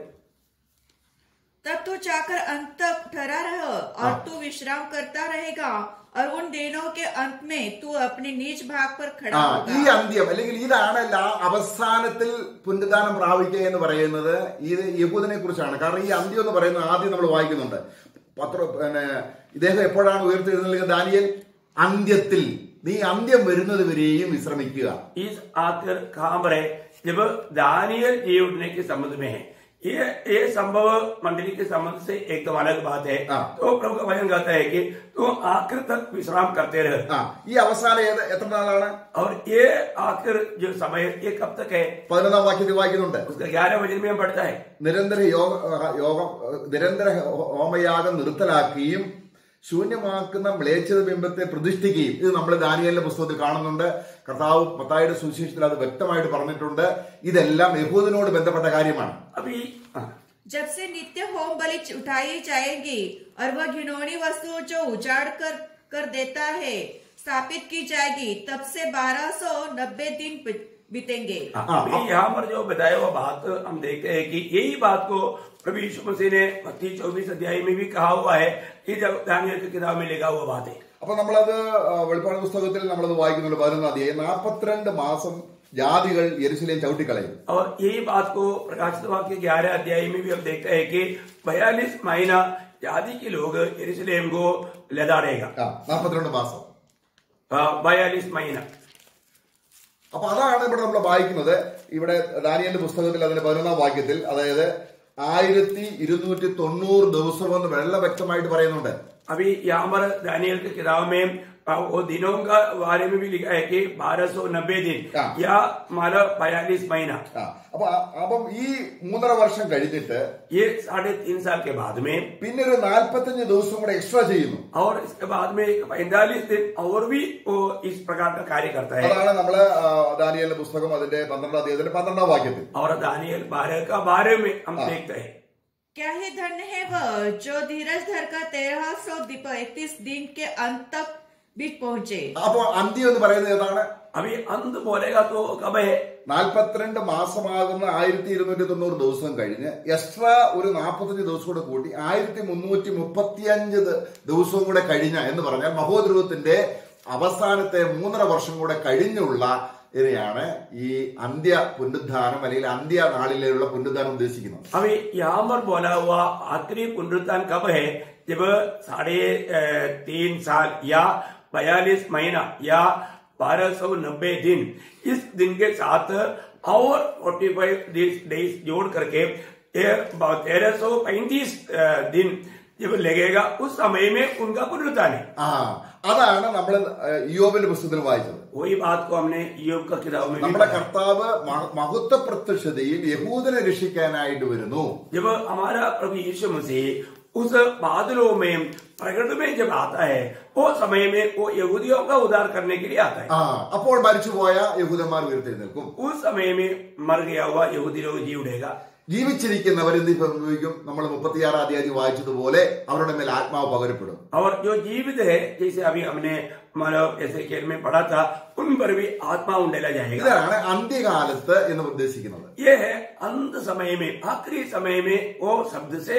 तब तू जाकर अंत तक ठहरा रह और तू विश्राम करता रहेगा और उन दिनों के अंत में तू अपने निज भाग पर खड़ा ഈ होगा. അന്ത്യം അല്ലെങ്കിൽ ഇതാണ് അവസാനത്തിൽ പുനരുദ്ധാനം പ്രാപിക്കുക എന്ന് പറയുന്നത് ഇത് യഹൂദനെ കുറിച്ചാണ്. കാരണം ഈ അന്ത്യം എന്ന് പറയുന്നത് ആദ്യം നമ്മൾ വായിക്കുന്നുണ്ട്. ഇദ്ദേഹം എപ്പോഴാണ് ഉയർത്തെഴുന്നേൽക്കുക? ദാനിയേൽ അന്ത്യത്തിൽ, നീ അന്ത്യം വരുന്നത് വരെയും വിശ്രമിക്കുക. इस आखिर कहां पर है? जब दानियल जी उठने के संबंध में है. ये संभव मंडली के संबंध से एकदम अलग बात है. तो प्रभु का वचन कहता है कि तुम आखिर तक विश्राम करते रहे. ഈ അവസാനം എത്ര നാളാണ്? और ये आखिर जो समय ये कब तक है? 11ാം വാക്യത്തിൽ വായിക്കുന്നുണ്ട്, उसका 11 वचन में हम पढ़ता है, നിരന്തര ഹോമയാഗം നിർത്തലാക്കുകയും ശൂന്യമാക്കുന്ന മ്ലേച്ഛത ബിംബത്തെ പ്രതിഷ്ഠിക്കുകയും. ഇത് നമ്മൾ ദാനിയേലിന്റെ പുസ്തകത്തിൽ കാണുന്നുണ്ട്. കർത്താവ് മത്തായിയുടെ സുവിശേഷത്തിൽ അത് വ്യക്തമായിട്ട് പറഞ്ഞിട്ടുണ്ട്. ഇതെല്ലാം യഹൂദനോട് ബന്ധപ്പെട്ട കാര്യമാണ്. अभी जब से नित्य होम बलि उठाई जाएगी और वह घिनौनी वस्तु जो उजाड़ कर देता है स्थापित की जाएगी, तब से 1290 दिन बीतेंगे. अभी यहाँ पर जो बताया हुआ बात हम देखते हैं कि यही बात को प्रभु यीशु मसीह ने मत्ती 24 अध्याय में भी कहा हुआ है. ये जब दानियल की किताब में लिखा हुआ बात है. അപ്പൊ നമ്മളത് വെളിപ്പാട് പുസ്തകത്തിൽ നമ്മളത് വായിക്കുന്നുണ്ട്. 11ാം അധ്യായം 42 മാസം ജാതികൾ യെരുശലേം ചവിട്ടിക്കളയും. और यही बात को प्रकाशित वाक्य 11 अध्याय में भी हम देखते हैं कि 42 महीना जाति के लोग यरूशलेम को लदाड़ेगा. 42 മാസം, 42 महीना. അപ്പൊ അതാണ് ഇവിടെ നമ്മൾ വായിക്കുന്നത്. ഇവിടെ ദാനിയേലിന്റെ പുസ്തകത്തിൽ അതിന്റെ 11ാം വാക്യത്തിൽ, അതായത് 1290 ദിവസമെന്ന് വെള്ളം വ്യക്തമായിട്ട് പറയുന്നുണ്ട്. अभी यहाँ पर दानियल की किताब में वो दिनों का बारे में भी लिखा है कि 1290 दिन या मतलब 42 महीना. അപ്പം ഈ 3.5 വർഷം കഴിഞ്ഞിട്ട് ये 3.5 साल के बाद में പിന്നെ ഒരു 45 ദിവസം കൂടെ എക്സ്ട്രാ ചെയ്യുന്നു. और इसके बाद में 45 दिन और भी वो इस प्रकार का कार्य करता है. അതാണ് നമ്മള് ദാനിയേലിന്റെ പുസ്തകം അതിന്റെ 12ാം അധ്യായത്തിന്റെ 12ാം വാക്യത്തിൽ. और दानियल 12 का 12 में हम देखते हैं, क्या ही धन्य है वह जो धीरज धर कर 1331 दिन के अंत तक भी पहुंचे. അപ്പൊ അന്ത്യം എന്ന് പറയുന്നത് ഏതാണ്? अभी अंत बोलेगा तो कब है? 42 മാസമാകുന്ന 1290 ദിവസം കഴിഞ്ഞ് എക്സ്ട്രാ ഒരു 45 ദിവസം കൂടെ കൂട്ടി 1335 ദിവസവും കൂടെ കഴിഞ്ഞ എന്ന് പറഞ്ഞാൽ മഹോദ്രവത്തിന്റെ അവസാനത്തെ 3.5 വർഷം കൂടെ കഴിഞ്ഞുള്ള ഇതിനെയാണ് ഈ അന്ത്യ പുനരുദ്ധാനം അല്ലെങ്കിൽ അന്ത്യ നാളിലുള്ള പുനരുദ്ധാനം ഉദ്ദേശിക്കുന്നത്. अभी यहाँ पर बोला हुआ आखिरी पुनरुत्थान कब है? जब 3.5 साल या 42 महीना या 1290 दिन, इस दिन के साथ और 45 डेज जोड़ करके 1335 दिन जब लगेगा, उस समय में उनका पुनरुत्थान है. അതാണ് നമ്മൾ യോബിന്റെ പുസ്തകത്തിൽ വായിച്ചത്. वही बात को हमने योग का किताब में നമ്മുടെ കർത്താവ് മഹത്വ പ്രത്യക്ഷതയിൽ യഹൂദനെ രക്ഷിക്കാനായിട്ട് വരുന്നു. जब हमारा प्रभु यीशु मसीह उस बादलों में प्रकट में जब आता है, वो समय में वो यहूदियों का उद्धार करने के लिए आता है. അപ്പോൾ മരിച്ചുപോയ യഹൂദന്മാർ ഉയർത്തെഴുന്നേൽക്കും. उस समय में मर गया हुआ यहूदी लोग जी उठेगा. ജീവിച്ചിരിക്കുന്നവർ എന്ത് സംഭവിക്കും? നമ്മൾ 36 അധ്യായം വായിച്ചതുപോലെ അവരുടെ മേൽ ആത്മാവ് പകരപ്പെടും. और जो जीवित है, जैसे अभी हमने मतलब ऐसे खेल में पढ़ा था, उन पर भी आत्मा उंडेला जाएगा. ഇതാണ് അന്ത്യകാലത്ത് എന്ന് ഉദ്ദേശിക്കുന്നത്. ये है अंत समय में, आखिरी समय में वो शब्द से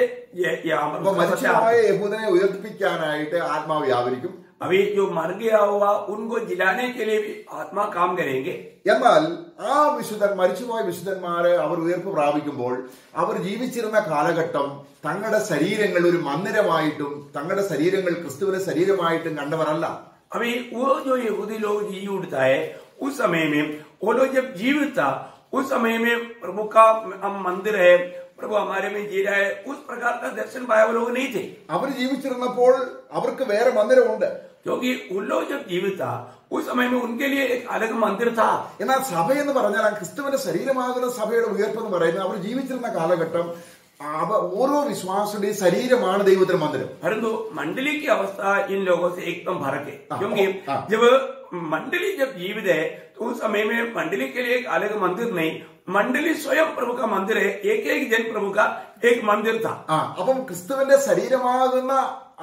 മരിച്ചുപോയ യഹൂദനെ ഉയർപ്പിക്കാനായിട്ട് ആത്മാവ് വ്യാപരിക്കും. अभी जो मर गया हुआ उनको जिलाने के लिए भी आत्मा काम करेंगे. എന്നാൽ ആ മരിച്ചുപോയ വിശുദ്ധന്മാരെ അവർ ഉയർപ്പ് പ്രാപിക്കുമ്പോൾ അവർ ജീവിച്ചിരുന്ന കാലഘട്ടം തങ്ങളുടെ ശരീരങ്ങൾ ഒരു മന്ദിരമായിട്ടും തങ്ങളുടെ ശരീരങ്ങൾ ക്രിസ്തുവിന്റെ ശരീരമായിട്ടും കണ്ടവരല്ല. अभी वो जो यहूदी लोग जी उठता है उस समय में वो लोग जब जीवित था उस समय में प्रभु का मंदिर है, प्रभु हमारे में जी रहा है, उस प्रकार का दर्शन पाए वो लोग नहीं थे. അവർ ജീവിച്ചിരുന്നപ്പോൾ അവർക്ക് വേറെ മന്ദിരമുണ്ട്. क्योंकि उन लोग जब जीवित था उस समय में उनके लिए एक अलग मंदिर था. എന്നാൽ സഭ എന്ന് പറഞ്ഞാൽ ആ ക്രിസ്തുവിന്റെ ശരീരമാകുന്ന സഭയുടെ ഉയർപ്പ് എന്ന് പറയുന്നത് അവർ ജീവിച്ചിരുന്ന കാലഘട്ടം ഓരോ വിശ്വാസിയുടെയും ശരീരമാണ് ദൈവത്തിന്റെ മന്ദിരം. परंतु मंडली की अवस्था इन लोगों से एकदम फर्क है. क्योंकि जब मंडली जब जीवित है तो उस समय में मंडली के लिए एक अलग मंदिर नहीं, मंडली स्वयं प्रभु का मंदिर है. एक एक जन प्रभु का एक मंदिर था. അപ്പം ക്രിസ്തുവിന്റെ ശരീരമാകുന്ന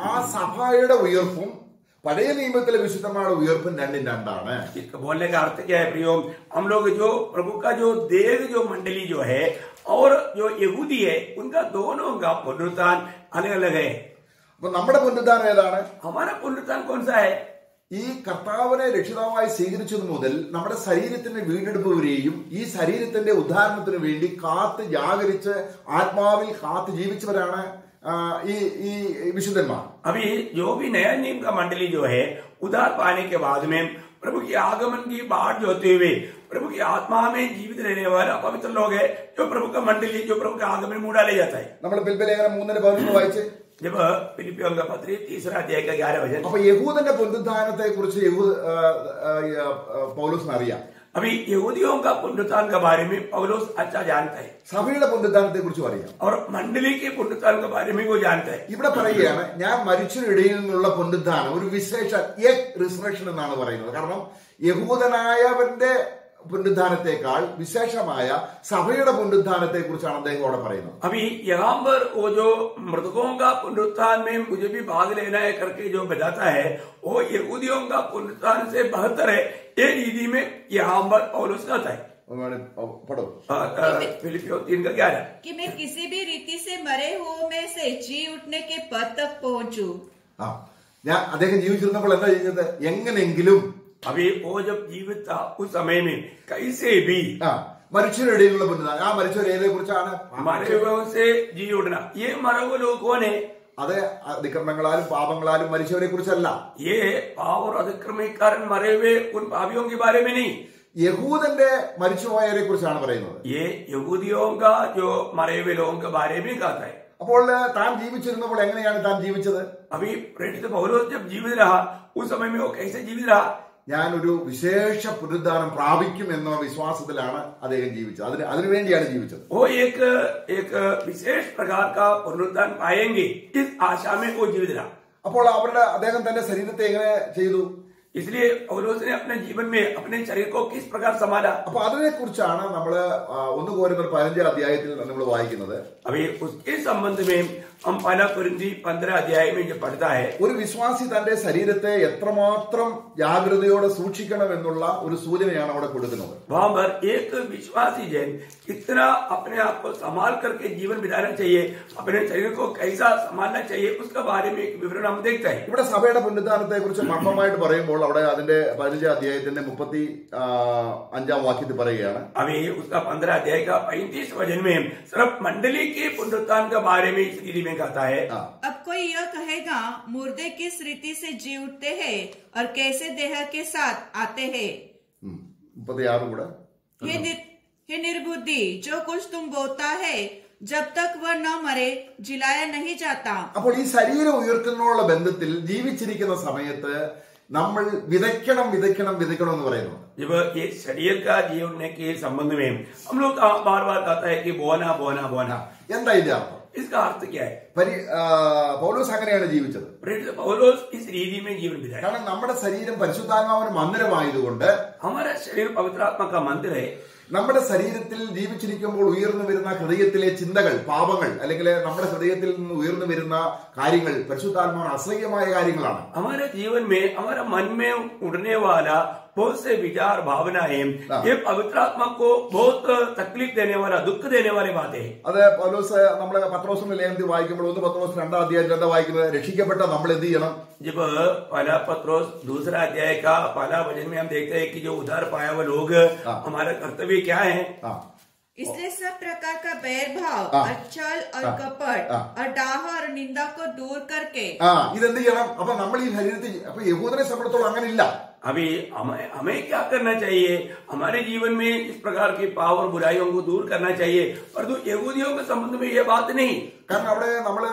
ആ സഭയുടെ ഉയർപ്പും പഴയ നിയമത്തിലെ വിശുദ്ധന്മാരുടെ ഉയർപ്പും രണ്ടും രണ്ടാണ്. इसका बोलने का अर्थ क्या है प्रियो? हम लोग जो प्रभु का जो देह जो मंडली जो है और जो यहूदी है उनका दोनों का पुनरुत्थान अलग अलग है. അപ്പൊ നമ്മുടെ പുനരുദ്ധാനം ഏതാണ്? हमारा पुनरुत्थान कौन सा है? ഈ കർത്താവിനെ രക്ഷിതാവായി സ്വീകരിച്ചതു മുതൽ നമ്മുടെ ശരീരത്തിന്റെ വീണ്ടെടുപ്പ് വരെയും ഈ ശരീരത്തിന്റെ ഉദ്ധാരണത്തിന് വേണ്ടി കാത്ത് ജാഗരിച്ച് ആത്മാവിൽ കാത്ത് ജീവിച്ചവരാണ് ഈ വിശുദ്ധന്മാർ. अभी जो भी नया नियम का मंडली जो है उद्धार पाने के बाद में प्रभु के आगमन की बाट जो होते हुए प्रभु की आत्मा में जीवित रहने वाला पवित्र लोग है जो प्रभु का मंडली जो प्रभु के आगमन में डाले जाता है. നമ്മൾ ഫിലിപ്പിലേഖനം 3:11 വായിച്ച് जब फिलिपियों का पत्र 3 अध्याय का 11 वचन. അപ്പൊ യഹൂദന്റെ പുനരുദ്ധാനത്തെ കുറിച്ച് പൗലോസിന് അറിയാം. अभी यहूदियों का पुनरुत्थान के बारे में पौलुस अच्छा जानता है സഭയുടെ പുനരുദ്ധാനത്തെ കുറിച്ചും അറിയാം. और मंडली के पुनरुत्थान के बारे में वो जानता है. ഇവിടെ പറയുകയാണ് ഞാൻ മരിച്ചവരിടയിൽ നിന്നുള്ള പുനരുദ്ധാനം ഒരു വിശേഷ റിസറക്ഷൻ എന്നാണ് പറയുന്നത്. കാരണം യഹൂദനായവന്റെ പുനരുദ്ധാനത്തെക്കാൾ വിശേഷമായ സഭയുടെ പുനരുദ്ധാനത്തെ കുറിച്ചാണ് അദ്ദേഹം അവിടെ പറയുന്നത്. अभी यहाँ पर वो जो मृतकों का पुनरुत्थान में मुझे भी भाग लेना है करके जो बताता है वो यहूदियों का पुनरुत्थान से बेहतर है. ये रीति में यहाँ पर पौलुस कहता है പടോ फिलिपियों 3:11 कि मैं किसी भी रीति से मरे हुओं में से जी उठने के पद तक पहुंचू. ഞാൻ അദ്ദേഹം ജീവിച്ചിരുന്നപ്പോൾ എന്താ ചെയ്യുന്നത്? എങ്ങനെങ്കിലും अभी वो जब जीवित था उस समय में कैसे भी മരിച്ചവരിടയിലുള്ള പുനരുദ്ധാനം. ആ മരിച്ചവരെ കുറിച്ചാണ് मरे हुओं से जी उठना. ये मरे हुए लोग कौन है? അത് അതിക്രമങ്ങളാലും പാപങ്ങളാലും മരിച്ചവരെ കുറിച്ചല്ല. ये पाप और अतिक्रम के कारण मरे हुए उन पापियों के बारे में नहीं, യഹൂദന്റെ മരിച്ചുപോയവരെ കുറിച്ചാണ് പറയുന്നത്. ये यहूदियों का जो मरे हुए लोगों के बारे में कहता है. അപ്പോൾ താൻ ജീവിച്ചിരുന്നപ്പോൾ എങ്ങനെയാണ് താൻ ജീവിച്ചത്? अभी प्रेरित पौलुस जब जीवित रहा उस समय में वो कैसे जीवित रहा? ഞാനൊരു വിശേഷ പുനരുദ്ധാനം പ്രാപിക്കും എന്ന വിശ്വാസത്തിലാണ് അദ്ദേഹം ജീവിച്ചത്. അതിനുവേണ്ടിയാണ് ജീവിച്ചത്. वो एक विशेष प्रकार का पुनरुत्थान पाएंगे इस आशा में वो जीवित रहा. അപ്പോൾ അദ്ദേഹം തന്റെ ശരീരത്തെ എങ്ങനെ ചെയ്തു? इसलिए पौलुस ने अपने जीवन में अपने शरीर को किस प्रकार संभाला? അപ്പൊ അതിനെ കുറിച്ചാണ് നമ്മള് 1 കൊരിന്ത്യർ 15 അധ്യായത്തിൽ നമ്മൾ വായിക്കുന്നത്. अभी उसके संबंध में हम 1 कोरिन्थी 15 अध्याय में जो पढ़ता है ഒരു വിശ്വാസി തന്റെ ശരീരത്തെ എത്രമാത്രം ജാഗ്രതയോടെ സൂക്ഷിക്കണം എന്നുള്ള ഒരു സൂചനയാണ് അവിടെ കൊടുക്കുന്നത്. वहां पर एक विश्वासी जन कितना अपने आप को संभाल करके जीवन बिताना चाहिए, अपने शरीर को कैसा संभालना चाहिए उसके बारे में एक विवरण हम देखते हैं. ഇവിടെ സഭയുടെ പുനരുദ്ധാനത്തെ കുറിച്ച് മർമ്മമായിട്ട് പറയുമ്പോൾ അവിടെ അതിന്റെ 15 അധ്യായത്തിന്റെ 35 വാക്യത്തിൽ പറയുകയാണ്. अभी उसका 15 अध्याय का 35 वचन में सिर्फ मंडली के पुनरुत्थान के बारे में इस रीति में कहता है. अब कोई यह कहेगा मुर्दे किस रीति से जी उठते हैं और कैसे देह के साथ आते हैं. 36 കൂടെ हे निर्बुद्धि, जो कुछ तुम बोता है जब तक वह न मरे जिलाया नहीं जाता. അപ്പോൾ ഈ ശരീരം ഉയർത്തുന്നതിനുള്ള ബന്ധത്തിൽ ജീവിച്ചിരിക്കുന്ന സമയത്ത് നമ്മൾ വിതയ്ക്കണം എന്ന് പറയുന്നു. जब ये शरीर का जीवन के संबंध में हम लोग बार बार कहता है कि बोना बोना बोना. എന്താ ഇതിന്റെ അർത്ഥം? इसका अर्थ क्या है? പൗലോസ് അങ്ങനെയാണ് ജീവിച്ചത്. पौलुस इस रीति में जीवन बिताया. കാരണം നമ്മുടെ ശരീരം പരിശുദ്ധാത്മാവിന് മന്ദിരമായതുകൊണ്ട് हमारा शरीर पवित्र आत्मा का मंदिर है. നമ്മുടെ ശരീരത്തിൽ ജീവിച്ചിരിക്കുമ്പോൾ ഉയർന്നു വരുന്ന ഹൃദയത്തിലെ ചിന്തകൾ, പാപങ്ങൾ, അല്ലെങ്കിൽ നമ്മുടെ ഹൃദയത്തിൽ നിന്ന് ഉയർന്നു വരുന്ന കാര്യങ്ങൾ പരിശുദ്ധാത്മാവിന് അസഹ്യമായ കാര്യങ്ങളാണ്. हमारे जीवन में हमारा मन में उड़ने वाला बहुत से विचार भावनाएं, ये पवित्र आत्मा को बहुत तकलीफ देने वाला, दुख देने वाली बातें हैं। അത് പൗലോസ് നമ്മളെ പത്രോസിന്റെ ലേഖനത്തിൽ വായിക്കുമ്പോൾ 1 പത്രോസ് 2 അധ്യായത്തിൽ എന്താ വായിക്കുന്നത്? രക്ഷിക്കപ്പെട്ട നമ്മൾ എന്ത് ചെയ്യണം? जब पहला पत्रोस 2 अध्याय का पहला वचन में हम देखते हैं कि जो उद्धार पाया हुआ लोग, हमारा कर्तव्य क्या है? इसलिए सब प्रकार का बैर भाव, अच्छल और कपट और डाह और निंदा को दूर करके ഇതെന്ത് ചെയ്യണം? അപ്പൊ നമ്മൾ ഈ ശരീരത്തിൽ, അപ്പൊ യഹൂദനെ സംബന്ധിച്ചോളം അങ്ങനെ ഇല്ല. अभी हमें क्या करना चाहिए? हमारे जीवन में इस प्रकार की पाप और बुराइयों को दूर करना चाहिए, परंतु यहूदियों के संबंध में ये बात नहीं। കാരണം അവിടെ നമ്മള്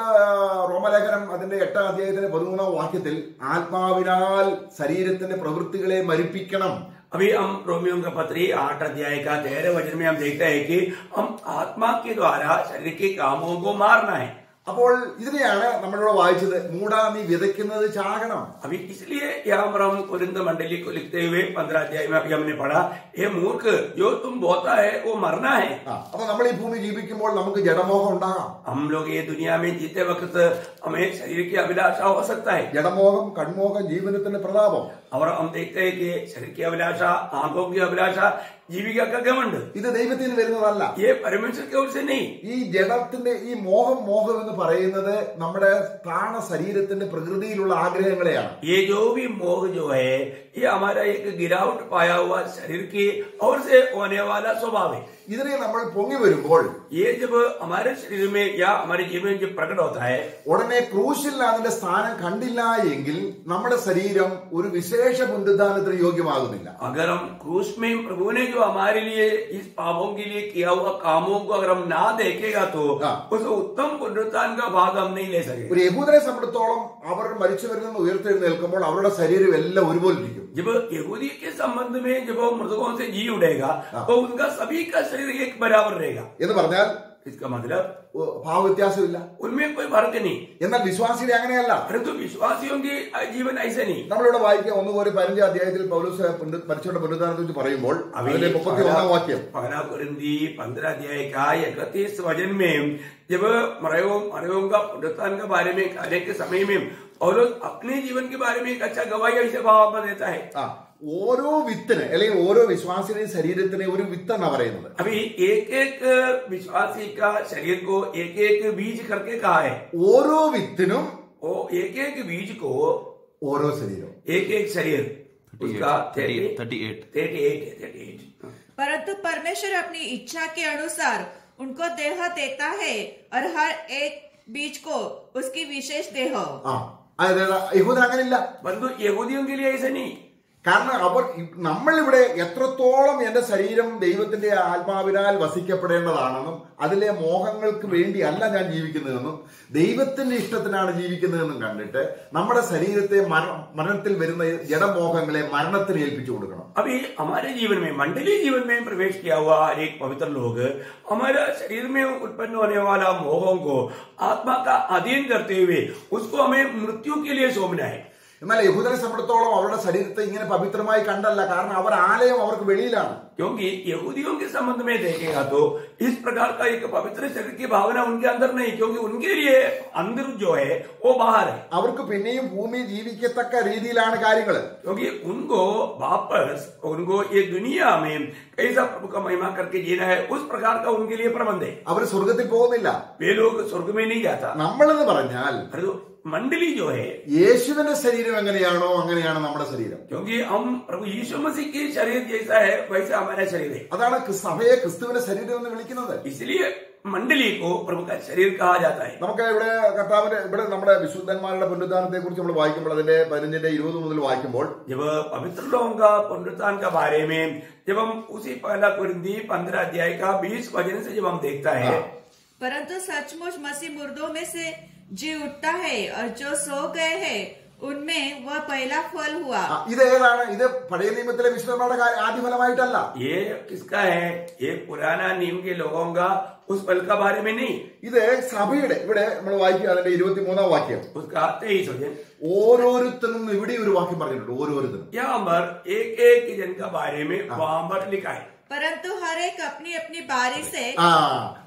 റോമലേഖനം അതിന്റെ 8 അധ്യായത്തിന്റെ 13 വാക്യത്തിൽ ആത്മാവിനാൽ ശരീരത്തിന്റെ പ്രവൃത്തികളെ മരിപ്പിക്കണം. अभी हम रोमियो का पत्री 8 अध्याय का 13 वचन में हम देखते हैं कि हम आत्मा के द्वारा शरीर के कामों को मारना है। അപ്പോൾ ഇതിനെയാണ് നമ്മളിവിടെ വായിച്ചത്, മൂടാ നീ വിതയ്ക്കുന്നത് ചാകണം. अभी इसलिए यहाँ पर हम कुरिन्थ मंडली को लिखते हुए 15 अध्याय में अभी हमने पढ़ा, ये मूर्ख जो तुम बोता है वो मरना है। അപ്പൊ നമ്മൾ ഈ ഭൂമി ജീവിക്കുമ്പോൾ നമുക്ക് ജഡമോഹം ഉണ്ടാകാം. हम लोग ये दुनिया में जीते वक्त हमें शरीर की अभिलाषा हो सकता है, ജഡമോഹം, കൺമോഹം, ജീവിതത്തിന്റെ പ്രതാപം. और हम देखते हैं कि शरीर की अभिलाषा, आंखों की अभिलाषा, जीविका का घमंड, ഇത് ദൈവത്തിൽ നിന്ന് വരുന്നതല്ല. ये परमेश्वर की ओर से नहीं। ഈ ജഡത്തിന്റെ ഈ മോഹം എന്ന് പറയുന്നത് നമ്മുടെ പ്രാണ ശരീരത്തിന്റെ പ്രകൃതിയിലുള്ള ആഗ്രഹങ്ങളെയാണ്. ये जो भी मोह जो है, ये हमारा एक गिरावट पाया हुआ शरीर की ओर से होने वाला स्वभाव है। ഇതിനെ നമ്മൾ പൊങ്ങി വരുമ്പോൾ, ये जब हमारे शरीर में या हमारे जीवन में जब प्रकट होता है, ഉടനെ ക്രൂശിൽ അതിന്റെ സ്ഥാനം കണ്ടില്ല എങ്കിൽ നമ്മുടെ ശരീരം ഒരു വിശേഷ പുനരുദ്ധാനത്തിന് യോഗ്യമാകുന്നില്ല. अगर हम क्रूस में प्रभु ने जो हमारे लिए इस पापों के लिए किया हुआ कामों को अगर हम ना देखेगा तो उस उत्तम पुनरुत्थान का भाग हम नहीं ले सकेंगे। ഒരു യഹൂദനെ സംബന്ധിച്ചോളം അവർ മരിച്ചവരിൽ നിന്ന് ഉയർത്തെഴുന്നേൽക്കുമ്പോൾ അവരുടെ ശരീരം എല്ലാം ഒരുപോലെ ഇരിക്കും. जब यहूदी के संबंध में जब वो मृतकों से जी उठेगा तो उनका सभी का शरीर एक बराबर रहेगा. എന്ന് പറഞ്ഞാൽ इसका मतलब ഭാവവ്യത്യാസമില്ല. उनमें कोई फर्क नहीं. എന്നാൽ വിശ്വാസിയുടെ അങ്ങനെയല്ല. परंतु विश्वासियों की जीवन ऐसे नहीं. നമ്മളിവിടെ വായിക്കുക 1 അധ്യായത്തിൽ പൗലോസ് മരിച്ചവരുടെ പുനരുദ്ധാനത്തെ കുറിച്ച് പറയുമ്പോൾ അതിലെ 31 വാക്യം, पहला कुरिन्थी 15 अध्याय का 31 वचन में जब मरयों का पुनरुत्थान के बारे में कहने के समय में पौलुस अपने जीवन के बारे में एक अच्छा गवाही ऐसे भाव देता है. ഓരോ വിത്തിന് അല്ലെങ്കിൽ ഓരോ വിശ്വാസിയുടെയും ശരീരത്തിനെ ഒരു വിത്തെന്നാ പറയുന്നത്. अभी एक एक विश्वासी का शरीर को एक एक बीज करके कहा है. ഓരോ വിത്തിനും एक एक बीज को ഓരോ ശരീരം, एक एक शरीर, उसका 38. परंतु परमेश्वर अपनी इच्छा के अनुसार उनको देह देता है और हर एक बीज को उसकी विशेष देह. അതായത് യഹൂദൻ അങ്ങനെയില്ല. परंतु यहूदियों के लिए ऐसा नहीं. കാരണം അവർ, നമ്മളിവിടെ എത്രത്തോളം എന്റെ ശരീരം ദൈവത്തിന്റെ ആത്മാവിനാൽ വസിക്കപ്പെടേണ്ടതാണെന്നും അതിലെ മോഹങ്ങൾക്ക് വേണ്ടിയല്ല ഞാൻ ജീവിക്കുന്നതെന്നും ദൈവത്തിന്റെ ഇഷ്ടത്തിനാണ് ജീവിക്കുന്നതെന്നും കണ്ടിട്ട് നമ്മുടെ ശരീരത്തെ മരണത്തിൽ വരുന്ന ജഡമോഹങ്ങളെ മരണത്തിന് ഏൽപ്പിച്ചു കൊടുക്കണം. अभी हमारे जीवन में, मंडलीय जीवन में प्रवेश किया हुआ एक पवित्र लोग हमारे शरीर में उत्पन्न होने वाला मोहों को आत्मा का अधीन करते हुए उसको हमें मृत्यु के लिए सौंपना है. എന്നാൽ യഹൂദനെ സംബന്ധിച്ചിടത്തോളം അവരുടെ ശരീരത്തെ ഇങ്ങനെ പവിത്രമായി കണ്ടല്ല. കാരണം അവർ ആലയം അവർക്ക് വെളിയിലാണ്. क्योंकि यहूदियों के संबंध में देखेगा तो इस प्रकार का एक पवित्र शरीर की भावना उनके अंदर नहीं, क्योंकि उनके लिए अंदर जो है वो बाहर है. അവർക്ക് പിന്നെയും ഭൂമി ജീവിക്കത്തക്ക രീതിയിലാണ് കാര്യങ്ങൾ. क्योंकि उनको वापस उनको ये दुनिया में कैसा प्रभु का महिमा करके जीना है, उस प्रकार का उनके लिए प्रबंध है. അവർ സ്വർഗത്തിൽ പോകുന്നില്ല. वे लोग स्वर्ग में नहीं जाता. നമ്മളെന്ന് പറഞ്ഞാൽ मंडली जो है, യേശുവിന്റെ ശരീരം എങ്ങനെയാണോ അങ്ങനെയാണ് നമ്മുടെ ശരീരം. क्योंकि हम प्रभु यीशु मसीह की शरीर जैसा है वैसा हमारा शरीर है. അതാണ് സഭയെ ക്രിസ്തുവിന്റെ ശരീരം എന്ന് വിളിക്കുന്നത്. इसलिए मंडली को प्रभु का शरीर कहा जाता है. നമുക്ക് ഇവിടെ ഇവിടെ നമ്മുടെ വിശുദ്ധന്മാരുടെ പുനരുദ്ധാനത്തെ കുറിച്ച് നമ്മൾ വായിക്കുമ്പോൾ അതിന്റെ 15-20 മുതൽ വായിക്കുമ്പോൾ, जब पवित्र लोगों का पुनरुत्थान के बारे में जब हम उसी पहला कुरिन्थी 15 अध्याय का 20 वचन से जब हम देखता है, परंतु सचमुच मसीह मुर्दों में से जी उठता है और जो सो गए हैं उनमें वह पहला फल हुआ. ഇത് ഏതാണ്? ഇത് പഴയ നിയമത്തിലെ വിശുദ്ധന്മാരുടെ ആദ്യഫലമായിട്ടല്ല. ये किसका है? ये पुराना नियम के लोगों का उस फल का बारे में नहीं. ഇത് സഭയുടെ, ഇവിടെ നമ്മൾ വായിക്കുക അതിന്റെ 23 വാക്യം, उसका 23 वचन. ഓരോരുത്തരും ഇവിടെ ഒരു വാക്യം പറഞ്ഞിട്ടുണ്ട്. ഓരോരുത്തരും यहाँ पर एक एक जन का बारे में वहां पर लिखा है. परंतु हर एक अपनी अपनी बारी से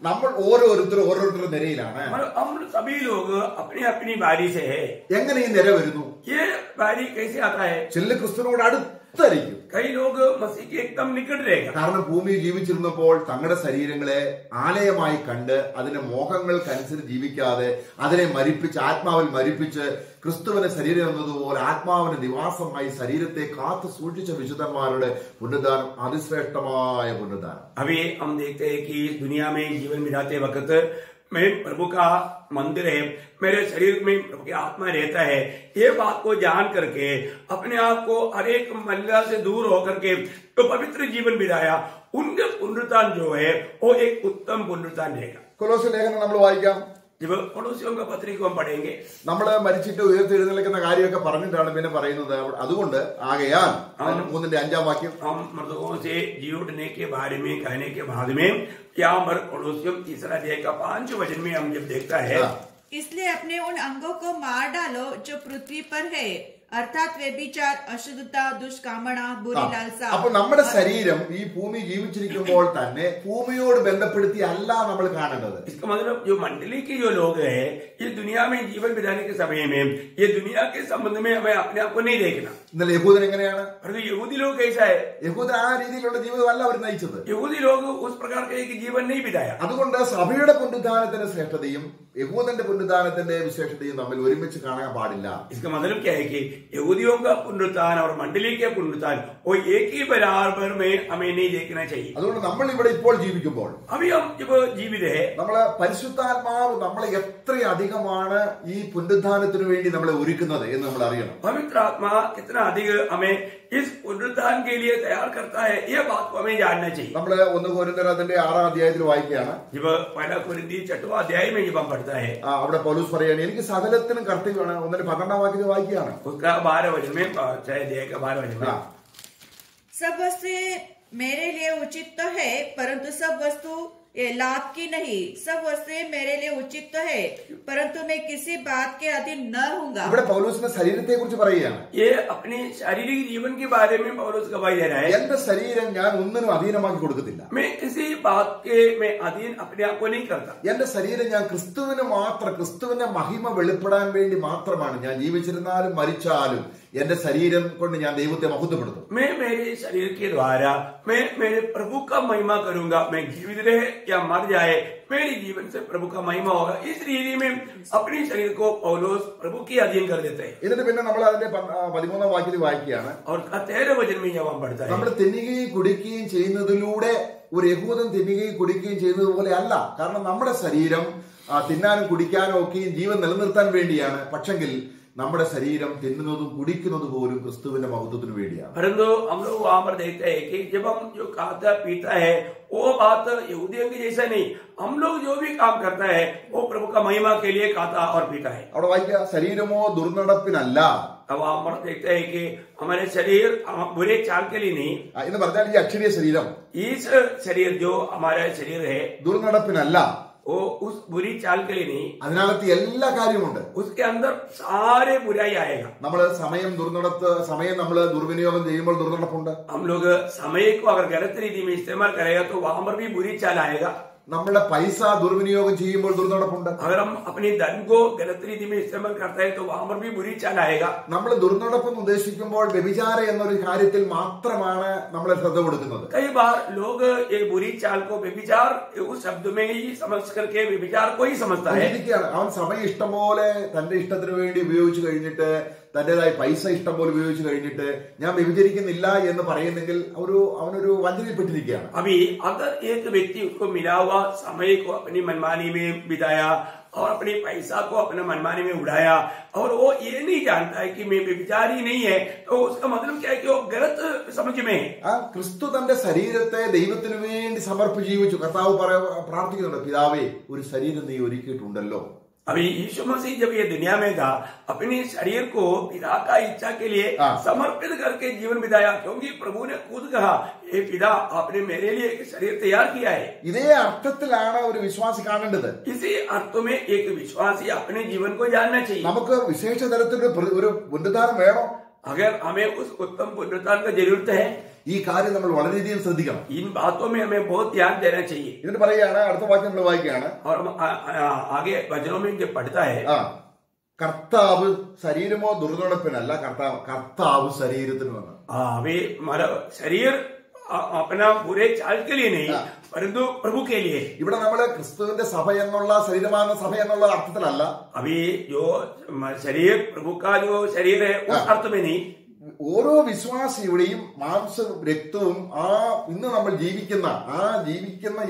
നമ്മൾ ഓരോരുത്തരുടെ നിരയിലാണ്. हम सभी लोग अपनी अपनी बारी से है. എങ്ങനെ ഈ നിര വരുന്നു? ये बारी कैसे आता है? ചില ക്രിസ്തുവിനോട് അടുത്തായിരിക്കും. कई लोग मसीह के एकदम निकट रहेगा, കാരണം ഭൂമിയിൽ ജീവിച്ചിരുന്നപ്പോൾ തങ്ങളുടെ ശരീരങ്ങളെ ആലയമായി കണ്ട് അതിന്റെ മോഹങ്ങൾക്കനുസരിച്ച് ജീവിക്കാതെ അതിനെ മരിപ്പിച്ച് ആത്മാവിൽ മരിപ്പിച്ച് ക്രിസ്തുവിന്റെ ശരീരം എന്നതുപോലെ ആത്മാവിന്റെ നിവാസമായി ശരീരത്തെ കാത്തു സൂക്ഷിച്ച വിശുദ്ധന്മാരുടെ പുനരുദ്ധാനം അതിശ്രേഷ്ഠമായ പുനരുദ്ധാനം. अभी हम देखते हैं कि दुनिया में जीवन बिताते वक्त मैं प्रभु का मंदिर है, मेरे शरीर में प्रभु की आत्मा रहता है, ये बात को जान करके अपने आप को हर एक मलिनता से दूर होकर के तो पवित्र जीवन बिताया, उनके पुनरुत्थान जो है वो एक उत्तम पुनरुत्थान रहेगा. കൊലോസ്യ ലേഖനം നമ്മൾ വായിക്കാം. जब पड़ोसियों का पत्री को हम पढ़ेंगे, നമ്മള് മരിച്ചിട്ട് ഉയർത്തെഴുന്നേൽക്കുന്ന കാര്യമൊക്കെ പറഞ്ഞിട്ടാണ് പിന്നെ പറയുന്നത്. അതുകൊണ്ട് ആകയാൽ 3:5 വാക്യം, हम मृतकों से जी उठने के बारे में कहने के बाद में यहाँ पर पड़ोसियों 3 अध्याय का 5 वचन में हम जब देखता है, इसलिए अपने उन अंगों को मार डालो जो पृथ्वी पर है, अर्थात व्यभिचार, अशुद्धता, दुष्कामना, बुरी लालसा. അപ്പൊ നമ്മുടെ ശരീരം ഈ ഭൂമി ജീവിച്ചിരിക്കുമ്പോൾ തന്നെ ഭൂമിയോട് ബന്ധപ്പെടുത്തി അല്ല നമ്മൾ കാണേണ്ടത്. इसका मतलब जो मंडली के जो लोग हैं, ये दुनिया में जीवन बिताने के समय में ये दुनिया के संबंध में हमें अपने आप को नहीं देखना. ഇന്നലെ യഹൂദൻ എങ്ങനെയാണ്? परंतु यहूदी लोग कैसा है? യഹൂദൻ ആ രീതിയിലുള്ള ജീവിതമല്ല അവർ നയിച്ചത്. यहूदी लोग उस प्रकार का एक जीवन नहीं बिताया. അതുകൊണ്ട് സഭയുടെ പുനരുദ്ധാനത്തിന്റെ ശ്രേഷ്ഠതയും യഹൂദന്റെ പുനരുദ്ധാനത്തിന്റെ വിശേഷതയും തമ്മിൽ ഒരുമിച്ച് കാണാൻ പാടില്ല. इसका मतलब क्या है कि यहूदियों का पुनरुत्थान और मंडली के पुनरुत्थान वो एक ही बराबर में हमें नहीं देखना चाहिए. അതുകൊണ്ട് നമ്മൾ ഇവിടെ ഇപ്പോൾ ജീവിക്കുമ്പോൾ अभी हम जब जीवित है, നമ്മള് പരിശുദ്ധാത്മാവ് നമ്മളെ എത്രയധികമാണ് ഈ പുനരുദ്ധാനത്തിനു വേണ്ടി നമ്മളെ ഒരുക്കുന്നത് എന്ന് നമ്മൾ അറിയണം. पवित्र आत्मा कितना अधिक हमें इस पुनरुत्थान के लिए तैयार करता है, ये बात को हमें जानना चाहिए. നമ്മള് 1 കൊരിന്ത്യർ അതിന്റെ 6-ാം അധ്യായത്തിൽ വായിക്കുകയാണ്. जब पहला कुरिन्थी 6वां अध्याय में जब हम पढ़ता है, അവിടെ പൗലോസ് പറയാണ്, എനിക്ക് സകലത്തിനും കർത്തവ്യമാണ്. 1:12 വാക്യത്തിൽ വായിക്കുകയാണ്. उसका 12 वचन में 6 अध्याय का 12 वचन में, सब वस्तु मेरे लिए उचित तो है, परंतु सब वस्तु ये लाभ की नहीं. सब वस्तुएं मेरे लिए उचित तो है, परंतु मैं किसी बात के अधीन न रहूंगा. ഇവിടെ പൗലോസിന്റെ ശരീരത്തെ കുറിച്ച് പറയുകയാണ്. ये अपने शारीरिक जीवन के बारे में पौलुस गवाही दे रहा है. എന്റെ ശരീരം ഞാൻ ഒന്നിനും അധീനമാക്കി കൊടുക്കത്തില്ല. मैं किसी बात के मैं अधीन अपने आप को नहीं करता. എന്റെ ശരീരം ഞാൻ ക്രിസ്തുവിന് മാത്രം, ക്രിസ്തുവിന്റെ മഹിമ വെളിപ്പെടാൻ വേണ്ടി മാത്രമാണ്. ഞാൻ ജീവിച്ചിരുന്നാലും മരിച്ചാലും എന്റെ ശരീരം കൊണ്ട് ഞാൻ ദൈവത്തെ മഹത്വപ്പെടുത്തും. मैं मेरे शरीर के द्वारा मैं मेरे प्रभु का महिमा करूंगा. मैं जीवित रहे या मर जाए, मेरे जीवन से प्रभु का महिमा होगा. इस रीति में अपने शरीर को पौलुस प्रभु के अधीन कर देते हैं. എന്നിട്ട് പിന്നെ നമ്മൾ അതിന്റെ 13-ാം വാക്യത്തിൽ വായിക്കുകയാണ്. और 13 वचन में जब हम पढ़ता है, നമ്മൾ തിന്നുകയും കുടിക്കുകയും ചെയ്യുന്നതിലൂടെ ഒരു യഹൂദൻ തിന്നുകയും കുടിക്കുകയും ചെയ്യുന്നത് പോലെ അല്ല. കാരണം നമ്മുടെ ശരീരം തിന്നാനും കുടിക്കാനും ഒക്കെയും ജീവൻ നിലനിർത്താൻ വേണ്ടിയാണ്. പക്ഷെങ്കിൽ നമ്മുടെ ശരീരം തിന്നുന്നതും കുടിക്കുന്നതും പോലും ക്രിസ്തുവിന്റെ മഹത്വത്തിന് വേണ്ടിയാണ്. परंतु हम लोग वहां पर देखते हैं कि जब हम जो खाता पीता है वो बात यहूदियों की जैसा नहीं. हम लोग जो भी काम करता है वो प्रभु का महिमा के लिए खाता और पीता है. അവിടെ വായിക്കുക, ശരീരമോ ദുർനടപ്പിനല്ല. अब हम देखते हैं कि हमारे शरीर बुरे चाल के लिए नहीं. എന്ന് പറഞ്ഞാൽ ഈ അക്ഷരീയ ശരീരം इस शरीर जो हमारा शरीर है ദുർനടപ്പിനല്ല. वो उस बुरी चाल के लिए नहीं. അതിനകത്ത് എല്ലാ കാര്യമുണ്ട്. उसके अंदर सारे बुराई आएगा. നമ്മള് സമയം നമ്മൾ ദുർവിനിയോഗം ചെയ്യുമ്പോൾ ദുർനടപ്പുണ്ട്. हम लोग समय को अगर गलत रीति में इस्तेमाल करेगा तो वहां पर भी बुरी चाल आएगा. നമ്മുടെ പൈസ ദുർവിനിയോഗം ചെയ്യുമ്പോൾ ദുർനടപ്പുണ്ട്. अगर हम अपने धन को गलत रीति में इस्तेमाल करते हैं तो वहां पर भी बुरी चाल आएगा. നമ്മൾ ദുർനടപ്പെന്ന് ഉദ്ദേശിക്കുമ്പോൾ വ്യഭിചാര എന്നൊരു കാര്യത്തിൽ മാത്രമാണ് നമ്മൾ ശ്രദ്ധ കൊടുക്കുന്നത്. कई बार लोग ये बुरी चाल को व्यभिचार उस शब्द में ही समझ करके व्यभिचार को ही समझता है. അവൻ സമയം ഇഷ്ടം പോലെ തന്റെ ഇഷ്ടത്തിന് വേണ്ടി ഉപയോഗിച്ചു കഴിഞ്ഞിട്ട്, തന്റേതായ പൈസ ഇഷ്ടം പോലെ ഉപയോഗിച്ചു കഴിഞ്ഞിട്ട് ഞാൻ വ്യഭിചരിക്കുന്നില്ല എന്ന് പറയുന്നെങ്കിൽ അവനൊരു വഞ്ചനയിൽപ്പെട്ടിരിക്കുകയാണ്. अभी अगर एक व्यक्ति उसको मिला हुआ समय को अपनी मनमानी में बिताया और अपने पैसा को अपने मनमानी में उड़ाया और वो ये नहीं जानता है कि मैं व्यभिचारी नहीं है, तो उसका मतलब क्या है कि वो गलत समझ में है. ക്രിസ്തു തന്റെ ശരീരത്തെ ദൈവത്തിനു വേണ്ടി സമർപ്പിച്ച് ജീവിച്ചു. കർത്താവ് പ്രാർത്ഥിക്കുന്നുണ്ട്, പിതാവേ ഒരു ശരീരം നീ ഒരുക്കിയിട്ടുണ്ടല്ലോ. अभी यीशु मसीह जब ये दुनिया में था अपने शरीर को पिता का इच्छा के लिए समर्पित करके जीवन बिताया, क्योंकि प्रभु ने खुद कहा, हे पिता आपने मेरे लिए एक शरीर तैयार किया है. ഇതേ അർത്ഥത്തിലാണ് ഒരു വിശ്വാസി കാണേണ്ടത്. इसी अर्थ में एक विश्वासी अपने जीवन को जानना चाहिए. നമുക്ക് വിശേഷ തരത്തിലൊരു പുനരുദ്ധാനം വേണം. अगर हमें उस उत्तम पुनरुत्थान की जरूरत है, ഈ കാര്യം നമ്മൾ വളരെയധികം ശ്രദ്ധിക്കണം. इन बातों में हमें बहुत ध्यान देना चाहिए. എന്നിട്ട് പറയുകയാണ്, അടുത്ത വാക്യം നമ്മൾ വായിക്കുകയാണ്. और आगे वचनों में जब पढ़ता है, കർത്താവ് ശരീരമോ ദുർനടപ്പിനല്ല, കർത്താവ് ശരീരത്തിനുമാണ്. अभी हमारा शरीर अपना पूरे चाल के लिए नहीं परंतु प्रभु के लिए. ഇവിടെ നമ്മള് ക്രിസ്തുവിന്റെ സഭ എന്നുള്ള ശരീരമാകുന്ന സഭ എന്നുള്ള അർത്ഥത്തിലല്ല. अभी जो शरीर प्रभु का जो शरीर है उस अर्थ में नहीं. ഓരോ വിശ്വാസിയുടെയും മാംസവും രക്തവും ഇന്ന് നമ്മൾ ജീവിക്കുന്ന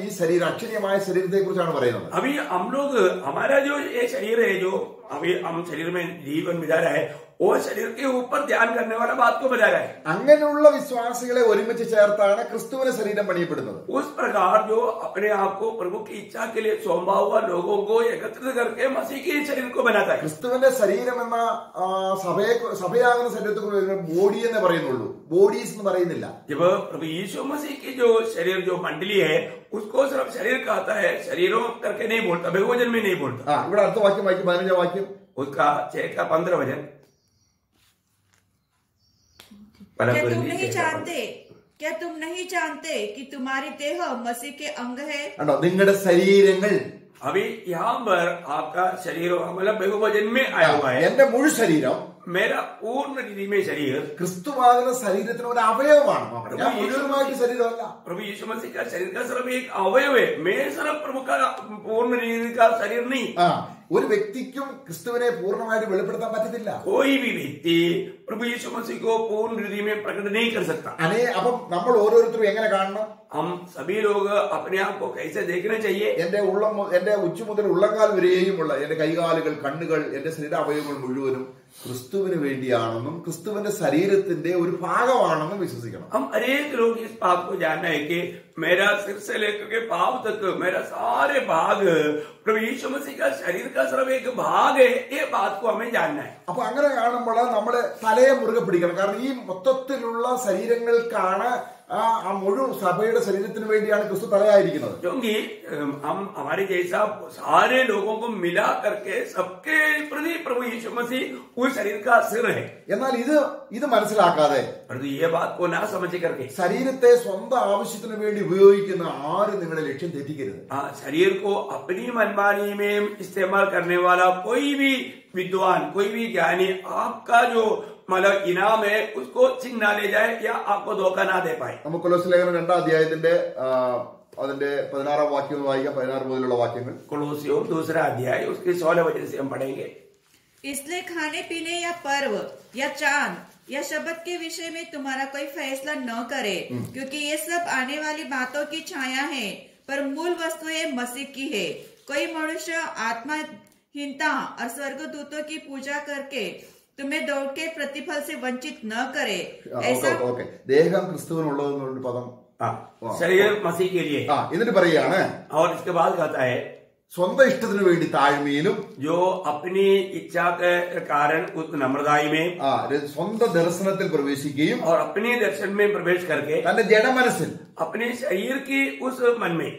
ഈ ശരീരം, അക്ഷരീയമായ ശരീരത്തെ കുറിച്ചാണ് പറയുന്നത്. अभी हम लोग हमारा जो ये शरीर है, जो अभी हम शरीर में जीवन बिता रहा है, वो शरीर के ऊपर ध्यान करने वाला बात को बता रहा है. അങ്ങനെയുള്ള വിശ്വാസികളെ ഒരുമിച്ച് ചേർത്താണ് ക്രിസ്തുവിന്റെ ശരീരം പണിയപ്പെടുന്നത്. उस प्रकार जो अपने आप को प्रभु की इच्छा के लिए सौंपा हुआ लोगों को एकत्रित करके मसीह के शरीर को बनाता है. ക്രിസ്തുവിന്റെ ശരീരം എന്ന സഭയാകുന്ന ശരീരത്തെ ബോഡി എന്ന് പറയുന്നുള്ളൂ, ബോഡീസ് എന്ന് പറയുന്നില്ല. जब प्रभु यीशु मसीह की जो शरीर जो मंडली है उसको सिर्फ शरीर कहता है, शरीरों करके नहीं बोलता, बहुवचन में नहीं बोलता. ഇവിടെ അടുത്ത വാക്യം വായിക്കും, 15 വാക്യം. उसका 6 का 15 वचन. क्या तुम नहीं जानते कि तुम्हारी देह मसीह के अंग है? നിങ്ങളുടെ ശരീരങ്ങൾ. अभी यहाँ पर आपका शरीर मतलब बहुवचन में आया हुआ है. എന്റെ മുഴു ശരീരം, मेरा पूर्ण रीति में शरीर ക്രിസ്തുവാകുന്ന ശരീരത്തിന് ഒരു അവയവമാണ്. ഞാൻ മുഴുവനുമായിട്ട് ശരീരമല്ല. प्रभु यीशु मसीह का शरीर का सिर्फ एक अवयव है. मैं सिर्फ प्रभु का पूर्ण रीति का शरीर नहीं. ഒരു വ്യക്തിക്കും ക്രിസ്തുവിനെ പൂർണ്ണമായിട്ട് വെളിപ്പെടുത്താൻ പറ്റത്തില്ല. कोई भी व्यक्ति प्रभु यीशु मसीह को पूर्ण रीति में प्रकट नहीं कर सकता. അപ്പം നമ്മൾ ഓരോരുത്തരും എങ്ങനെ കാണണം? हम सभी लोग अपने आप को कैसे देखना चाहिए? എന്റെ ഉച്ച മുതൽ ഉള്ളങ്കാൽ വരെയുമുള്ള എന്റെ കൈകാലുകൾ, കണ്ണുകൾ, എന്റെ ശരീരാവയവങ്ങൾ മുഴുവനും ക്രിസ്തുവിന് വേണ്ടിയാണെന്നും ക്രിസ്തുവിന്റെ ശരീരത്തിന്റെ ഒരു ഭാഗമാണെന്നും വിശ്വസിക്കണം. हम अनेक लोग इस बात को जानना है कि मेरा सिर से लेकर के पांव तक मेरा सारे भाग प्रभु यीशु मसीह का शरीर का सिर्फ एक भाग है. ये बात को हमें जानना है. അപ്പൊ അങ്ങനെ കാണുമ്പോൾ നമ്മള് തലയെ മുറുകെ പിടിക്കണം. കാരണം ഈ മൊത്തത്തിലുള്ള ശരീരങ്ങൾക്കാണ് ആ മുഴുവൻ സഭയുടെ ശരീരത്തിന് വേണ്ടിയാണ് ക്രിസ്തു തലയായിരിക്കുന്നത്. क्योंकि हम हमारे जैसा सारे लोगों को मिला करके सबके प्रति प्रभु यीशु मसीह उस शरीर का सिर है. എന്നാൽ ഇത് മനസ്സിലാക്കാതെ परंतु ये बात को ना समझ करके ശരീരത്തെ സ്വന്തം ആവശ്യത്തിന് വേണ്ടി ഉപയോഗിക്കുന്ന ആരും നിങ്ങളുടെ ലക്ഷ്യം തെറ്റിക്കരുത്. शरीर को अपनी मनमानी में इस्तेमाल करने वाला कोई भी विद्वान, कोई भी ज्ञानी आपका जो मतलब इनाम है उसको छीन ना ले जाए या आपको धोखा ना दे पाए. നമുക്ക് കൊലോസ്യ ലേഖനം 2-ാം അധ്യായത്തിന്റെ അതിന്റെ 16-ാം വാക്യം വായിക്കാം. 16 മുതലുള്ള വാക്യങ്ങൾ. कोलोसियों 2रा अध्याय उसके 16 वचन से हम पढ़ेंगे. इसलिए खाने पीने या पर्व या चांद या शब्द के विषय में तुम्हारा कोई फैसला न करे, क्योंकि ये सब आने वाली बातों की छाया है, पर मूल वस्तु ये मसीह की है. कोई मनुष्य आत्माहीनता और स्वर्गदूतों की पूजा करके तुम्हें दौड़ के प्रतिफल से वंचित न करे. ऐसा ദേഹം ക്രിസ്തുവിനുള്ളതെന്നുള്ള പദം शरीर मसीह के लिए. എന്നിട്ട് പറയുകയാണ്, और इसके बाद कहता है സ്വന്തം ഇഷ്ടത്തിന് വേണ്ടി താഴ്മയിലും, जो अपनी इच्छा के कारण उस नम्रताई में സ്വന്തം ദർശനത്തിൽ പ്രവേശിക്കുകയും और अपने दर्शन में प्रवेश करके തന്റെ ജഡമനസ്സിൽ अपने शरीर की उस मन में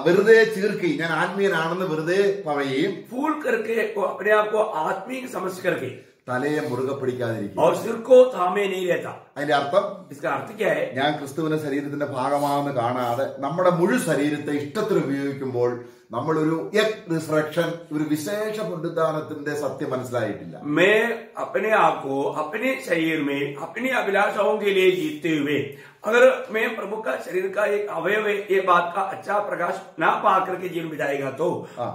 വെറുതെ ചീർക്കുകയും, ഞാൻ ആത്മീയനാണെന്ന് വെറുതെ പറയുകയും, फूल करके अपने आप को आत्मिक समझ करके തലയെ മുറുകെ പിടിക്കാതിരിക്കും. और सिर को थामे नहीं रहता. അതിന്റെ അർത്ഥം, इसका अर्थ क्या है? ഞാൻ ക്രിസ്തുവിന്റെ ശരീരത്തിന്റെ ഭാഗമാണെന്ന് കാണാതെ നമ്മുടെ മുഴു ശരീരത്തെ ഇഷ്ടത്തിന് ഉപയോഗിക്കുമ്പോൾ നമ്മളൊരു റിസറക്ഷൻ, ഒരു വിശേഷ പുനരുദ്ധാനത്തിന്റെ സത്യം മനസ്സിലായിട്ടില്ല. मैं अपने आप को अपने शरीर में अपनी अभिलाषाओं के लिए जीतते हुए अगर मैं प्रभु का शरीर का एक अवयव है, ये बात का अच्छा प्रकाश ना पा करके जीवन बिताएगा तो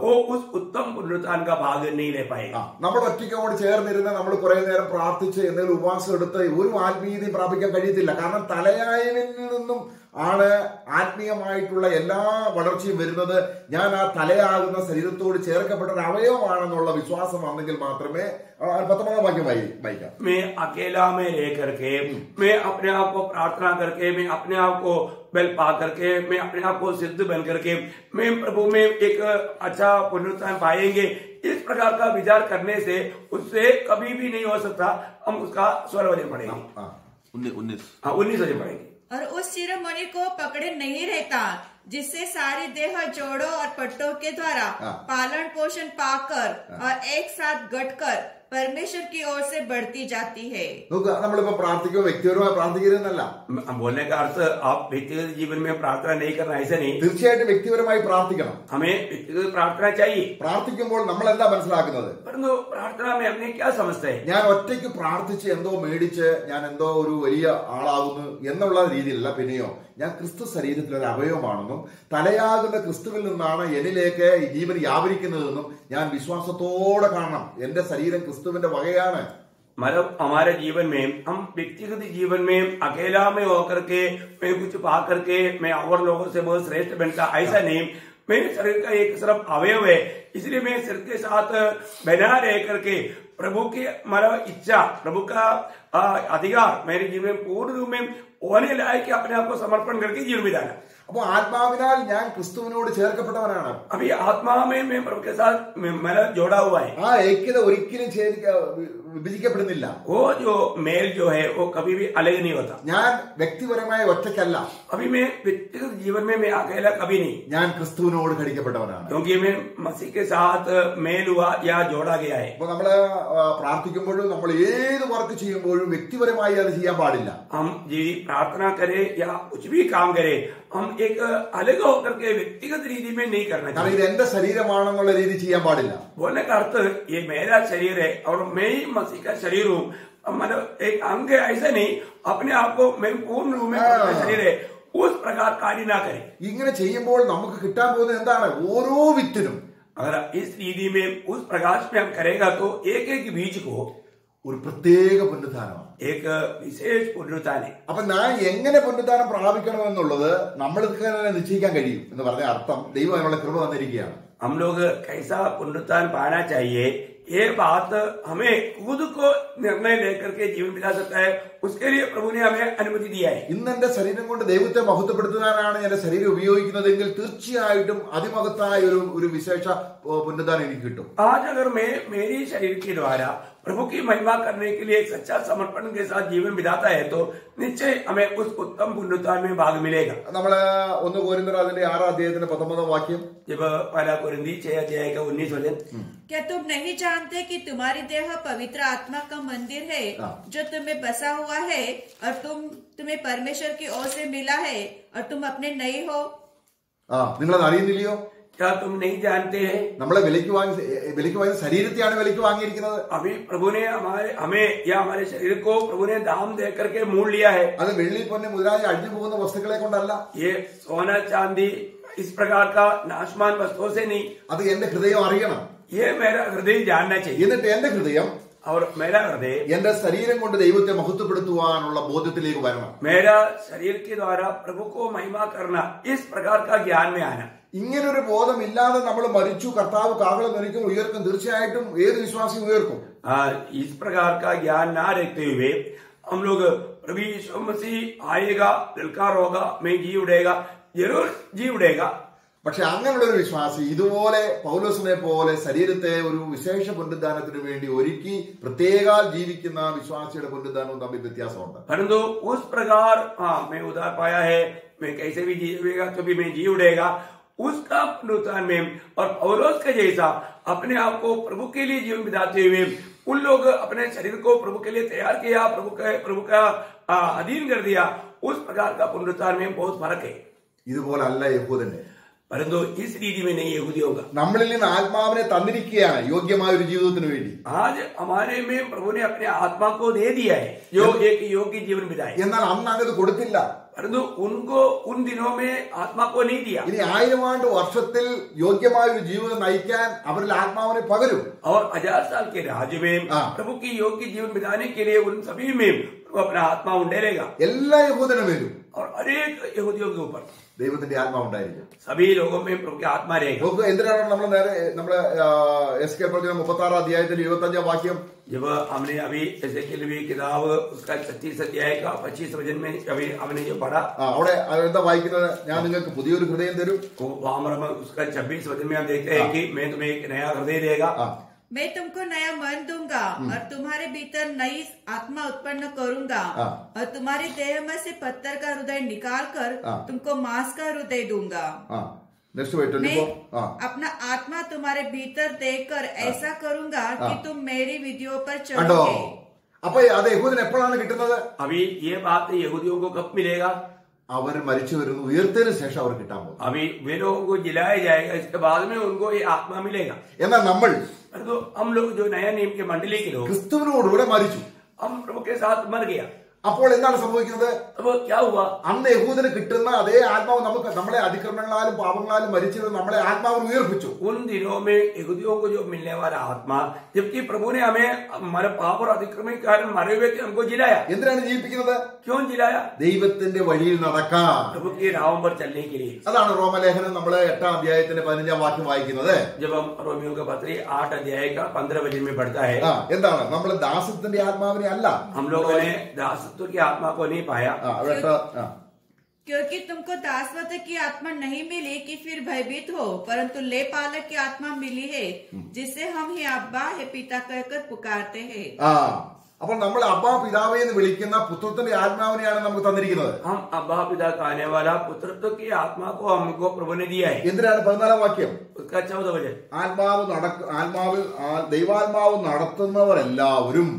वो उस उत्तम पुनरुत्थान का भाग नहीं ले पाएगा. നമ്മൾ ഒറ്റയ്ക്കോട് ചേർന്നിരുന്ന് നമ്മൾ കുറെ നേരം പ്രാർത്ഥിച്ച് എന്തെങ്കിലും ഉപവാസം എടുത്ത് ഒരു ആത്മീയതയും പ്രാപിക്കാൻ കഴിയത്തില്ല. കാരണം തലയായവനിൽ നിന്നും ആണ് ആത്മീയമായിട്ടുള്ള എല്ലാ വളർച്ചയും വരുന്നത്. ഞാൻ ആ തലയാകുന്ന ശരീരത്തോട് ചേർക്കപ്പെട്ട ഒരു അവയവമാണെന്നുള്ള വിശ്വാസം വന്നെങ്കിൽ മാത്രമേ. 19-ാം വാക്യം വായിക്കാം. मैं अकेला में रह करके, मैं अपने आप को प्रार्थना करके, मैं अपने आप को बल पा करके, मैं अपने आप को सिद्ध बन करके मैं प्रभु में एक अच्छा पुनरुत्थान पाएंगे, इस प्रकार का विचार करने से उससे कभी भी नहीं हो सकता. हम उसका 16 वचन पढ़ेंगे. 19 वचन पढ़ेंगे. और उस शिरोमणि को पकड़े नहीं रहता, जिससे सारी देह जोड़ों और पट्टों के द्वारा पालन पोषण पाकर और एक साथ गठकर परमेश्वर की ओर से बढ़ती जाती है। നോക്കുക, നമ്മളിപ്പോ പ്രാർത്ഥിക്കുമ്പോൾ വ്യക്തിപരമായി പ്രാർത്ഥിക്കരുതെന്നല്ല, बोलने का अर्थ आप व्यक्तिगत जीवन में प्रार्थना नहीं करना, ऐसा नहीं। തീർച്ചയായിട്ടും വ്യക്തിപരമായി പ്രാർത്ഥിക്കണം. हमें व्यक्तिगत प्रार्थना चाहिए, പ്രാർത്ഥിക്കുമ്പോൾ നമ്മൾ എന്താ മനസ്സിലാക്കുന്നത്? परंतु प्रार्थना में हमने क्या समझते हैं? ഞാൻ ഒറ്റയ്ക്ക് പ്രാർത്ഥിച്ച് എന്തോ മേടിച്ച് ഞാൻ എന്തോ ഒരു വലിയ ആളാകുന്നു എന്നുള്ള രീതിയിലല്ല. പിന്നെയോ ഞാൻ ക്രിസ്തു ശരീരത്തിൽ ഒരു അവയവമാണെന്നും തലയാകുന്ന ക്രിസ്തുവിൽ നിന്നാണ് എന്നിലേക്ക് ഈ ജീവൻ വ്യാപരിക്കുന്നതെന്നും ഞാൻ വിശ്വാസത്തോടെ കാണണം. എന്റെ ശരീരം ക്രിസ്തുവിന്റെ വകയാണ്. मतलब हमारे जीवन में हम व्यक्तिगत जीवन में अकेला में होकर के मैं कुछ पा करके मैं और लोगों से बहुत श्रेष्ठ बनता, ऐसा नहीं। मेरे शरीर का एक सिर्फ अवयव है, इसलिए मैं शरीर के साथ बना रह करके प्रभु की मतलब इच्छा, प्रभु का अधिकार मेरे जीवन में पूर्ण रूप में होने लायक कि अपने आप को समर्पण करके जीवन बिताना। അപ്പൊ ആത്മാവിനാൽ ഞാൻ ക്രിസ്തുവിനോട് ചേർക്കപ്പെട്ടവനാണ്. अभी आत्मा में मैं प्रभु के साथ मेरा जोड़ा हुआ है। ആ ഐക്യത ഒരിക്കലും വിഭജിക്കപ്പെടുന്നില്ല. वो जो मेल जो है वो कभी भी अलग नहीं होता। ഞാൻ വ്യക്തിപരമായ ഒറ്റയ്ക്കല്ല, अभी मैं व्यक्तिगत जीवन में मैं अकेला कभी नहीं, ഞാൻ ക്രിസ്തുവിനോട് ഘടിക്കപ്പെട്ടവനാണ്. क्योंकि मैं मसीह के साथ मेल हुआ या जोड़ा गया है। അപ്പൊ നമ്മള് പ്രാർത്ഥിക്കുമ്പോഴും നമ്മൾ ഏത് വർക്ക് ചെയ്യുമ്പോഴും വ്യക്തിപരമായി അത് ചെയ്യാൻ പാടില്ല. हम जी प्रार्थना करें या कुछ भी काम करें, हम एक अलग होकर के व्यक्तिगत रीति में नहीं करना കാരണം चाहिए। ഇത് എന്റെ ശരീരമാണെന്നുള്ള രീതി ചെയ്യാൻ പാടില്ല. बोलने का अर्थ ये मेरा शरीर है और मैं ही मसीह का शरीर हूँ, मतलब एक अंग है, ऐसा नहीं अपने आप को मैं पूर्ण रूप में अपना शरीर है उस प्रकार कार्य ना करें। ഇങ്ങനെ ചെയ്യുമ്പോൾ നമുക്ക് കിട്ടാൻ പോകുന്നത് എന്താണ്? ഓരോ വിത്തിനും अगर इस रीति में उस प्रकाश में हम करेगा तो एक एक बीज को ഒരു പ്രത്യേക പുനരുത്ഥാനമാണ്. एक विशेष पुनरुत्थान है। അപ്പൊ ഞാൻ എങ്ങനെ പുനരുത്ഥാനം പ്രാപിക്കണമെന്നുള്ളത് നമ്മൾക്ക് തന്നെ നിശ്ചയിക്കാൻ കഴിയും എന്ന് പറഞ്ഞ അർത്ഥം ദൈവം അതിനുള്ള കൃപ തന്നിരിക്കുകയാണ്. हम लोग कैसा पुनरुत्थान पाना चाहिए, ये बात हमें खुद को निर्णय लेकर के जीवन बिता सकता है, उसके लिए प्रभु ने हमें अनुमति दिया है। ഇന്ന് എന്റെ ശരീരം കൊണ്ട് ദൈവത്തെ മഹത്വപ്പെടുത്താനാണ് എന്റെ ശരീരം ഉപയോഗിക്കുന്നതെങ്കിൽ തീർച്ചയായിട്ടും അതിമഹത്തായ ഒരു വിശേഷ പുനരുത്ഥാനം എനിക്ക് കിട്ടും. आज अगर मैं मेरी शरीर के द्वारा प्रभु की महिमा करने के लिए एक सच्चा समर्पण के साथ जीवन बिताता है तो निश्चय हमें उस उत्तम पुनरुत्थान में भाग मिलेगा। നമ്മള് 1 കൊരിന്ത്യർ അതിന്റെ 6 അധ്യായത്തിന്റെ 19 വാക്യം, जब पहला कुरिन्थी 6 अध्याय का 19 वचन, क्या तुम नहीं जानते कि तुम्हारी देह पवित्र आत्मा का मंदिर है जो तुम्हें बसा हुआ है और तुम्हें परमेश्वर की ओर से मिला है और तुम अपने नहीं हो? നിങ്ങളത് അറിയുന്നില്ലയോ? क्या तुम नहीं जानते हैं? നമ്മളെ വിലയ്ക്ക് വാങ്ങിയ ശരീരത്തെയാണ് വിലയ്ക്ക് വാങ്ങിയിരിക്കുന്നത്. अभी प्रभु ने हमें या हमारे शरीर को प्रभु ने दाम दे करके मोल लिया है। അത് വെള്ളി പൊന്ന് മുതലായ അഴിഞ്ഞു പോകുന്ന വസ്തുക്കളെ കൊണ്ടല്ല, ये सोना चांदी इस प्रकार का नाशमान वस्तुओं से नहीं, അത് എന്റെ ഹൃദയം അറിയണം. ये मेरा हृदय जानना चाहिए। എന്നിട്ട് എന്റെ ഹൃദയം और मेरा हृदय എന്റെ ശരീരം കൊണ്ട് ദൈവത്തെ മഹത്വപ്പെടുത്തുവാനുള്ള ബോധ്യത്തിലേക്ക് വരണം. मेरा शरीर के द्वारा प्रभु को महिमा करना, इस प्रकार का ज्ञान में आना। ഇങ്ങനൊരു ബോധമില്ലാതെ നമ്മൾ മരിച്ചു, കർത്താവ് കാഹളം ധരിക്കും, ഉയർക്കും, തീർച്ചയായിട്ടും ഏത് വിശ്വാസിയും ഉയർക്കും. इस प्रकार का ज्ञान ना रखते हुए हम लोग प्रभु यीशु मसीह आएगा, ललकार होगा, मैं जी उड़ेगा, जरूर जी उड़ेगा। പക്ഷെ അങ്ങനെയുള്ള ഒരു വിശ്വാസി ഇതുപോലെ പൗലോസിനെ പോലെ ശരീരത്തെ ഒരു വിശേഷ പുനരുദ്ധാനത്തിന് വേണ്ടി ഒരുക്കി പ്രത്യേകാൽ ജീവിക്കുന്ന വിശ്വാസിയുടെ പുനരുദ്ധാനവും തമ്മിൽ വ്യത്യാസമുണ്ട്. परंतु उस प्रकार मैं उधार पाया है, मैं कैसे भी जीवेगा तो भी मैं जी उड़ेगा, उसका पुनरुत्थान में और पौलुस के जैसा अपने आप को प्रभु के लिए जीवन बिताते हुए उन लोग अपने शरीर को प्रभु के लिए तैयार किया, प्रभु का अधीन कर दिया, उस प्रकार का पुनरुत्थान में बहुत फर्क है। ഇതുപോലല്ല യഹൂദന്റെ. परंतु इस रीति में नहीं यहूदियों का। നമ്മളിൽ നിന്ന് ആത്മാവിനെ തന്നിരിക്കുകയാണ് യോഗ്യമായ ഒരു ജീവിതത്തിന് വേണ്ടി. आज हमारे में प्रभु ने अपने आत्मा को दे दिया है जो एक योग्य जीवन बिताए, എന്നാൽ അന്ന് അങ്ങത് കൊടുത്തില്ല. परंतु उनको उन दिनों में आत्मा को नहीं दिया। ഇനി 1000 ആണ്ട് വർഷത്തിൽ യോഗ്യമായ ഒരു ജീവിതം നയിക്കാൻ അവരിൽ ആത്മാവിനെ പകരും. और 1000 साल के राज्य में प्रभु की योग्य जीवन बिताने के लिए उन सभी में प्रभु अपना आत्मा उंडेलेगा। എല്ലാ യഹൂദനും വരും. और अनेक यहूदियों के ऊपर ദൈവത്തിന്റെ ആത്മാവുണ്ടായിരിക്കും. सभी लोगों में प्रभु की आत्मा रहेगा। നോക്കുക, എന്തിനാണ് നമ്മള് എസ്കേൽ പ്രവചനം 36 അധ്യായത്തിൽ 25 വാക്യം, जब हमने अभी एसेकिएल की किताब उसका 36 अध्याय का 25 वचन में अभी हमने जो पढ़ा, അവിടെ എന്താ വായിക്കുന്നത്? ഞാൻ നിങ്ങൾക്ക് പുതിയൊരു ഹൃദയം തരും. वहां पर उसका 26 वचन में हम देखते हैं कि मैं तुम्हें एक नया हृदय देगा, मैं तुमको नया मन दूंगा और तुम्हारे भीतर नई आत्मा उत्पन्न करूंगा और तुम्हारे देह में से पत्थर का हृदय निकाल कर तुमको मांस का हृदय दूंगा. നെക്സ്റ്റ് 24. ആ अपना आत्मा तुम्हारे भीतर देकर ऐसा करूंगा कि तुम मेरी विधियों पर കണ്ടോ? चलोगे। അപ്പൊ അത് യഹൂദന് എപ്പോഴാണ് കിട്ടുന്നത്? अभी ये बात यहूदियों को कब मिलेगा? അവർ മരിച്ചു വരുന്നു, ഉയർത്തതിനു ശേഷം അവർ കിട്ടാൻ പോകും. अभी वे लोगों को जिलाया जाएगा, इसके बाद में उनको ये आत्मा मिलेगा. എന്നാൽ നമ്മൾ तो हम लोग जो नया नियम के मंडली के लोग, ക്രിസ്തുവിനോടുകൂടെ മരിച്ചു. हम प्रभु के साथ मर गया. അപ്പോൾ എന്താണ് സംഭവിക്കുന്നത്? अब क्या हुआ? അന്ന് യഹൂദന് കിട്ടുന്ന അതേ ആത്മാവ് നമുക്ക് നമ്മളെ അതിക്രമങ്ങളാലും പാപങ്ങളാലും മരിച്ചിരുന്ന നമ്മളെ ആത്മാവിന് ഉയർപ്പിച്ചു. उन दिनों में यहूदियों को जो मिलने वाला आत्मा, जबकि प्रभु ने हमें हमारे पाप और अतिक्रम के कारण मरे हुए के हमको जिलाया. എന്തിനാണ് ജീവിപ്പിക്കുന്നത്? क्यों जिलाया? ദൈവത്തിന്റെ വഴിയിൽ നടക്കാൻ. प्रभु की राहों पर चलने के लिए. അതാണ് റോമലേഖനം നമ്മൾ 8-ാം അധ്യായത്തിന്റെ 15-ാം വാക്യം വായിക്കുന്നത്. जब हम रोमियो का पत्री 8 अध्याय का 15 वचन में पढ़ता है, എന്താണ്? നമ്മൾ ദാസത്തിന്റെ ആത്മാവിനെ അല്ല, हम लोगों ने दासत्व की आत्मा को नहीं पाया. क्योंकि तुमको दासत्व की आत्मा नहीं मिली कि फिर भयभीत हो, परंतु ले पालक की आत्मा मिली है, जिससे हम ही अब्बा हे पिता कहकर पुकारते हैं. അപ്പോൾ നമ്മൾ അബ്ബാ പിതാവേ എന്ന് വിളിക്കുന്ന പുത്രത്തിന്റെ ആത്മാവിനെയാണ് നമുക്ക് തന്നിരിക്കുന്നത്. हम अब्बा पिता कहने वाला पुत्रत्व की आत्मा को हमको प्रभु ने दिया है. എന്തിനാണ്? 14-ാം വാക്യം. उसका 14 वचन, ആത്മാവിൽ ദൈവാത്മാവ് നടത്തുന്നവരെല്ലാവരും.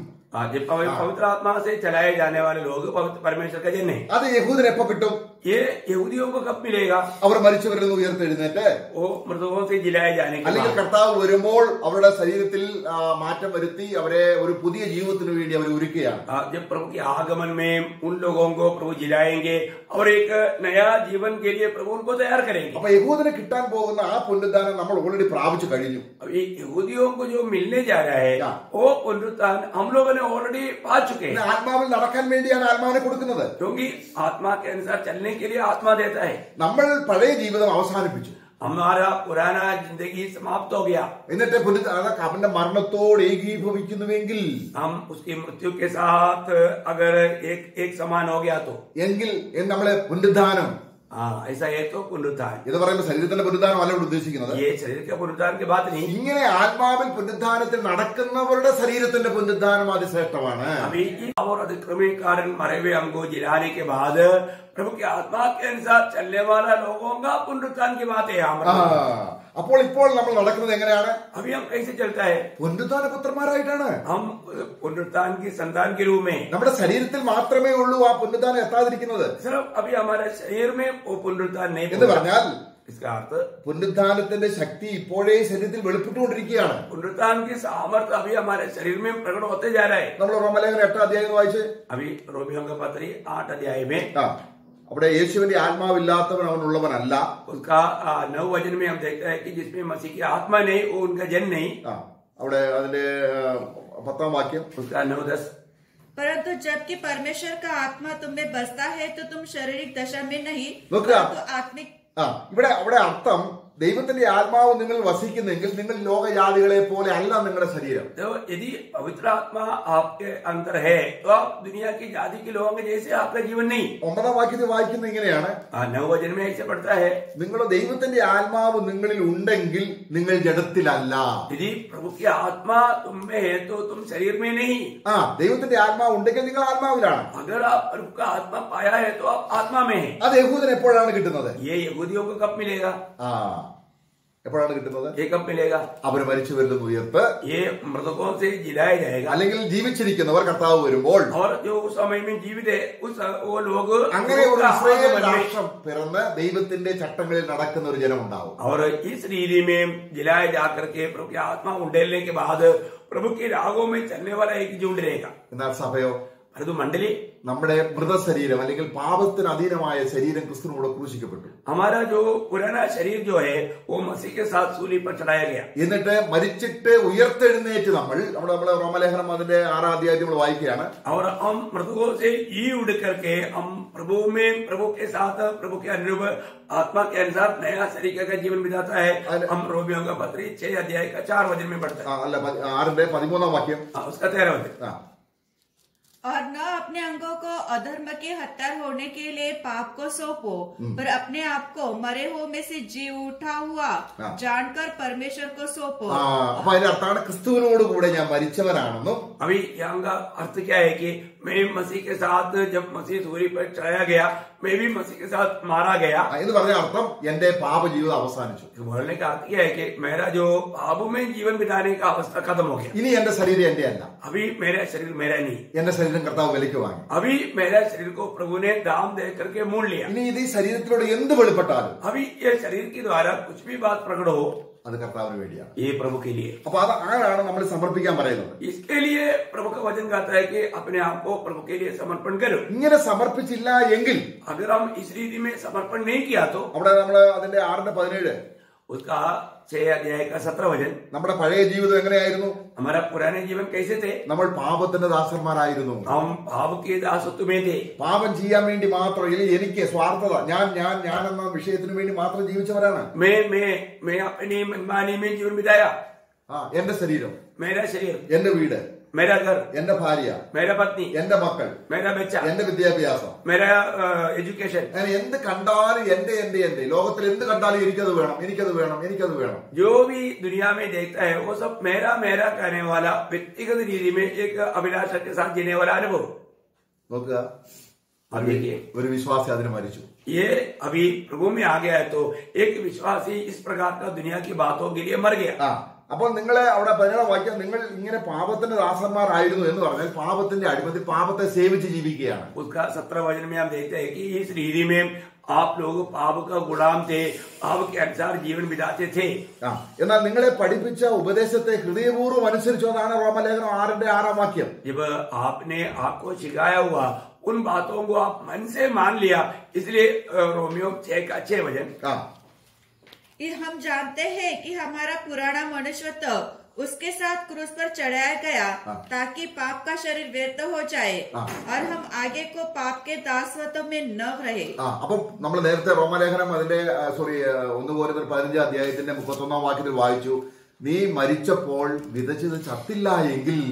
जब पवित्र आत्मा से चलाए जाने वाले लोग पवित्र परमेश्वर का जन है. അത് യഹൂദന് എപ്പോ കിട്ടും? ये यहूदियों को कब मिलेगा? അവർ മരിച്ചവരിൽ ഉയർത്തെഴുന്നേറ്റ് वो मृतकों से जिलाए जाने के അല്ലെങ്കിൽ बाद, കർത്താവ് വരുമ്പോൾ അവരുടെ ശരീരത്തിൽ മാറ്റം വരുത്തി അവരെ ഒരു പുതിയ ജീവിതത്തിന് വേണ്ടി അവർ ഒരുക്കുകയാണ്. जब प्रभु के आगमन में उन लोगों को प्रभु जिलाएंगे और एक नया जीवन के लिए प्रभु उनको तैयार करेंगे. അപ്പൊ യഹൂദന് കിട്ടാൻ പോകുന്ന ആ പുനരുദ്ധാനം നമ്മൾ ഓൾറെഡി പ്രാപിച്ചു കഴിഞ്ഞു. अब ये यहूदियों को जो मिलने जा रहा है वो पुनरुत्थान हम लोगों ने ऑलरेडी पा चुके हैं. ആത്മാവിൽ നടക്കാൻ വേണ്ടിയാണ് ആത്മാവിനെ കൊടുക്കുന്നത്. क्योंकि आत्मा के अनुसार चलने के लिए आत्मा देता है. നമ്മൾ പഴയ ജീവിതം അവസാനിപ്പിച്ചു, हमारा पुराना जिंदगी समाप्त हो गया. എന്നിട്ട് അവന്റെ മരണത്തോട് ഏകീഭവിക്കുന്നുവെങ്കിൽ हम उसकी मृत्यु के साथ अगर एक समान हो गया तो എങ്കിൽ നമ്മളെ പുനരുദ്ധാനം. ऐसा है तो पुनरुत्थान. ഇത് പറയുമ്പോൾ ശരീരത്തിന്റെ പുനരുദ്ധാനം അല്ല ഇവിടെ ഉദ്ദേശിക്കുന്നത്. ये शरीर के पुनरुत्थान की बात नहीं. ഇങ്ങനെ ആത്മാവിൽ പുനരുദ്ധാനത്തിൽ നടക്കുന്നവരുടെ ശരീരത്തിന്റെ പുനരുദ്ധാനം അതിശ്രേഷ്ഠമാണ്. अभी और अतिक्रमी कारण मरे हुए हमको जिलाने के बाद प्रभु की आत्मा के अनुसार चलने वाला लोगों का पुनरुत्थान की बात है. അപ്പോൾ ഇപ്പോൾ നമ്മൾ നടക്കുന്നത് എങ്ങനെയാണ്? अभी हम कैसे चलता है? പുനരുദ്ധാന പുത്രന്മാരായിട്ടാണ്. हम पुनरुत्थान की संतान के रूप में. നമ്മുടെ ശരീരത്തിൽ മാത്രമേ ഉള്ളൂ ആ പുനരുദ്ധാനം എത്താതിരിക്കുന്നത്. सिर्फ अभी हमारे शरीर में वो पुनरुत्थान नहीं എന്ന് പറഞ്ഞാൽ इसका अर्थ പുനരുദ്ധാനത്തിന്റെ ശക്തി ഇപ്പോഴേ ശരീരത്തിൽ വെളിപ്പെട്ടുകൊണ്ടിരിക്കുകയാണ്. पुनरुत्थान की सामर्थ्य अभी हमारे शरीर में प्रकट होते जा रहा है. നമ്മൾ റോമലേഖനം 8-ാം അധ്യായം വായിച്ച് अभी रोमियो का पत्री 8 अध्याय में അവിടെ യേശുവിന്റെ ആത്മാവില്ലാത്തവൻ അവനുള്ളവനല്ല. उसका 9 वचन में हम देखते हैं कि जिसमें मसीह की आत्मा नहीं वो उनका जन नहीं. അവിടെ അതിന്റെ 10-ാം വാക്യം. उसका 9-10, परंतु जबकि परमेश्वर का आत्मा तुम में बसता है तो तुम शारीरिक दशा में नहीं നോക്കുക, परंतु आत्मिक. അവിടെ അർത്ഥം ദൈവത്തിന്റെ ആത്മാവ് നിങ്ങൾ വസിക്കുന്നെങ്കിൽ നിങ്ങൾ ലോകജാതികളെ പോലെ അല്ല നിങ്ങളുടെ ശരീരം. तो यदि पवित्र आत्मा आपके अंदर है तो आप दुनिया की जाति के लोगों के जैसे आपका जीवन नहीं. 9-ാം വാക്യത്തിൽ വായിക്കുന്നത് ഇങ്ങനെയാണ്, 9 वचन में ऐसे पढ़ता है, നിങ്ങൾ ദൈവത്തിന്റെ ആത്മാവ് നിങ്ങളിൽ ഉണ്ടെങ്കിൽ നിങ്ങൾ ജഡത്തിലല്ല. यदि प्रभु की आत्मा तुम में है तो तुम शरीर में नहीं. ദൈവത്തിന്റെ ആത്മാവ് ഉണ്ടെങ്കിൽ നിങ്ങൾ ആത്മാവിലാണ്. अगर आप प्रभु का आत्मा पाया है तो आप आत्मा में है. അത് യഹൂദന് എപ്പോഴാണ് കിട്ടുന്നത്? ये यहूदियों को कब मिलेगा? എപ്പോഴാണ് കിട്ടുന്നത്? ये कब मिलेगा? അവർ മരിച്ചവരിൽ നിന്ന് ഉയർത്ത്, ये मृतकों से जिलाया जाएगा. അല്ലെങ്കിൽ ജീവിച്ചിരിക്കുന്നവർ കർത്താവ് വരുമ്പോൾ और जो उस समय में जीवित है वो लोग അങ്ങനെ ഒരു ഇസ്രായേൽ രാഷ്ട്രം പിറന്ന് ദൈവത്തിന്റെ ചട്ടങ്ങളിൽ നടക്കുന്ന ഒരു ജനം ഉണ്ടാവും. और इस रीति में जिलाए जाकर के प्रभु की आत्मा उंडेलने के बाद प्रभु के रागों में चलने वाला एक झुंड रहेगा. എന്നാൽ സഭയോ, परंतु मंडली, നമ്മുടെ മൃതശരീരം അല്ലെങ്കിൽ പാപത്തിന് അധീനമായ ശരീരം ക്രിസ്തുവിനോട് ക്രൂശിക്കപ്പെട്ടു. हमारा जो पुराना शरीर जो है वो मसीह के साथ सूली पर चढ़ाया गया. എന്നിട്ട് മരിച്ചിട്ട് ഉയർത്തെഴുന്നേറ്റ് നമ്മളെ റോമലേഖനം അതിന്റെ 6-ാം അധ്യായം നമ്മൾ വായിക്കുകയാണ്. और हम मृतकों से जी उड़ करके हम प्रभु में प्रभु के साथ प्रभु के अनुरूप आत्मा के अनुसार नया तरीके का जीवन बिताता है. हम रोमियो का पत्री 6 अध्याय का 4 वचन में पढ़ते हैं. അല്ല 6-ന്റെ 13-ാം വാക്യം. उसका 13 वचन, और न अपने अंगों को अधर्म के हत्यार होने के लिए पाप को सौंपो, पर अपने आप को मरे हुओं में से जी उठा हुआ जानकर परमेश्वर को सौंपो। അപ്പൊ അതിന്റെ അർത്ഥാണ് ക്രിസ്തുവിനോട് കൂടെ ഞാൻ മരിച്ചവനാണെന്നും. अभी यहाँ का अर्थ क्या है कि मैं मसीह के साथ जब मसीह सूर्य पर चढ़ाया गया, मैं भी मसीह के साथ मारा गया। എന്ന് പറഞ്ഞ അർത്ഥം എന്റെ പാപജീവിതം അവസാനിച്ചു. बोलने का अर्थ यह है कि मेरा जो पाप में जीवन बिताने का अवस्था खत्म हो गया। ഇനി എന്റെ ശരീരം എന്റെ അല്ല, अभी मेरा शरीर मेरा नहीं, എന്റെ ശരീരം കർത്താവ് വിലയ്ക്ക് വാങ്ങി. अभी मेरा शरीर को प्रभु ने दाम दे करके मोल लिया। ഇനി ഇത് ഈ ശരീരത്തിലൂടെ എന്ത് വെളിപ്പെട്ടാലും अभी ये शरीर के द्वारा कुछ भी बात प्रकट हो, അത് കർത്താവിന് വേണ്ടിയാണ്. ये प्रभु के लिए। അപ്പൊ അത് ആരാണ് നമ്മൾ സമർപ്പിക്കാൻ പറയുന്നത്? इसके लिए प्रभु का वचन कहता है कि अपने आप को प्रभु के लिए समर्पण करो। ഇങ്ങനെ സമർപ്പിച്ചില്ല എങ്കിൽ अगर हम इस रीति में समर्पण नहीं किया तो അവിടെ നമ്മള് അതിന്റെ 6:17 उसका 6 अध्याय का 17 वचन, നമ്മുടെ പഴയ ജീവിതം എങ്ങനെയായിരുന്നു? हमारा पुराने जीवन कैसे थे? നമ്മൾ പാപത്തിന്റെ ദാസന്മാരായിരുന്നു. हम भाव के दासत्व में थे। പാപം ചെയ്യാൻ വേണ്ടി മാത്രം, ഇല്ലെങ്കിൽ എനിക്ക് സ്വാർത്ഥത, ഞാൻ എന്ന വിഷയത്തിന് വേണ്ടി മാത്രം ജീവിച്ചവരാണ്. मैं अपनी मनमानी में जीवन बिताया। എന്റെ ശരീരം, मेरा शरीर, എന്റെ വീട്, मेरा घर, എന്റെ ഭാര്യ, मेरा पत्नी, എന്റെ മക്കൾ, मेरा बच्चा, എന്റെ വിദ്യാഭ്യാസം, मेरा एजुकेशन, അങ്ങനെ എന്ത് കണ്ടാലും എന്റെ ലോകത്തിൽ എന്ത് കണ്ടാലും എനിക്കത് വേണം. जो भी दुनिया में देखता है वो सब मेरा कहने वाला व्यक्तिगत रीति में एक अभिलाषा के साथ जीने वाला अनुभव। നോക്കുക, अब देखिए, ഒരു വിശ്വാസി അതിന് മരിച്ചു. ये अभी प्रभु में आ गया है तो एक विश्वासी इस प्रकार का दुनिया की बातों के लिए मर गया। അപ്പോൾ നിങ്ങളെ അവിടെ 17 വാക്യം, നിങ്ങൾ ഇങ്ങനെ പാപത്തിന്റെ ദാസന്മാരായിരുന്നു എന്ന് പറഞ്ഞാൽ പാപത്തിന്റെ അടിമതി, പാപത്തെ സേവിച്ച് ജീവിക്കുകയാണ്. उसका 17 वचन में हम देखते हैं कि इस रीति में आप लोग पाप का गुलाम थे, पाप के अनुसार जीवन बिताते थे। എന്നാൽ നിങ്ങളെ പഠിപ്പിച്ച ഉപദേശത്തെ ഹൃദയപൂർവ്വം അനുസരിച്ചു. അതാണ് റോമലേഖനം 6:6 വാക്യം. जब आपने आपको सिखाया हुआ उन बातों को आप मन से मान लिया, इसलिए रोमियो 6 का 6 वचन, हम जानते हैं कि हमारा पुराना मनुष्यत्व उसके साथ क्रूस पर चढ़ाया गया ताकि पाप का शरीर व्यर्थ हो जाए और हम आगे को पाप के दासत्व में न रहे. അപ്പം നമ്മൾ നേരത്തെ റോമലേഖനം അതിന്റെ 1 Corinthians 15 അധ്യായത്തിന്റെ 31 വാക്യത്തിൽ വായിച്ചു, നീ മരിച്ചപ്പോൾ വിതച്ചത് ചത്തില്ല എങ്കിൽ.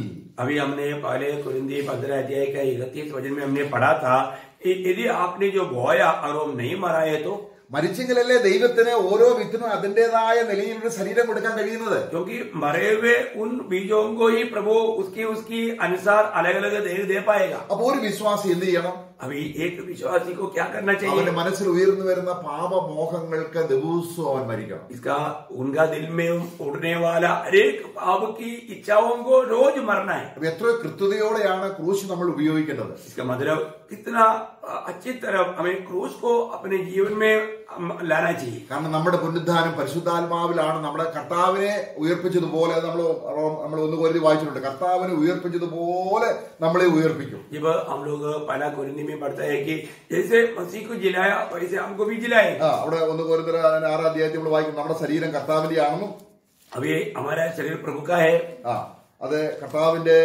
अभी हमने पहले कुरिन्थी 15 अध्याय का 31 वचन में हमने पढ़ा था कि यदि आपने जो बोया और वो नहीं मरा है तो, മരിച്ചെങ്കിലല്ലേ ദൈവത്തിന് ഓരോ വിത്തിനും അതിന്റേതായ നിലയിൽ ഒരു ശരീരം കൊടുക്കാൻ കഴിയുന്നത്. क्योंकि मरे हुए उन बीजों को ही प्रभु उसकी अनुसार अलग अलग देह दे पाएगा. അപ്പൊ ഒരു വിശ്വാസി എന്ത് ചെയ്യണം? अभी एक विश्वासी को क्या करना चाहिए? അവന്റെ മനസ്സിൽ ഉയർന്നു വരുന്ന പാപമോഹങ്ങൾക്ക് ദിവസവും അവൻ മരിക്കണം. इसका उनका दिल में उड़ने वाला हरेक पाप की इच्छाओं को रोज मरना है. അപ്പൊ എത്ര കൃത്യതയോടെയാണ് ക്രൂശ് നമ്മൾ ഉപയോഗിക്കേണ്ടത്? इसका मतलब कितना अच्छी तरह हमें क्रूस को अपने जीवन में लाना चाहिए. കാരണം നമ്മുടെ പുനരുദ്ധാനം പരിശുദ്ധാത്മാവിലാണ്. നമ്മുടെ കർത്താവിനെ ഉയർപ്പിച്ചതുപോലെ നമ്മൾ 1 Corinthians വായിച്ചിട്ടുണ്ട്, കർത്താവിനെ ഉയർപ്പിച്ചതുപോലെ നമ്മളെ ഉയർപ്പിക്കും. जब हम लोग पहला कुरिन्थी में पढ़ता है कि जैसे मसीह को जिलाया वैसे हमको भी जिलाए. അവിടെ 1 Corinthians 6 അധ്യായത്തിൽ നമ്മൾ വായിക്കും, നമ്മുടെ ശരീരം കർത്താവിന്റെ ആണെന്നും अभी हमारा शरीर प्रभु का है. അത് കർത്താവിന്റെ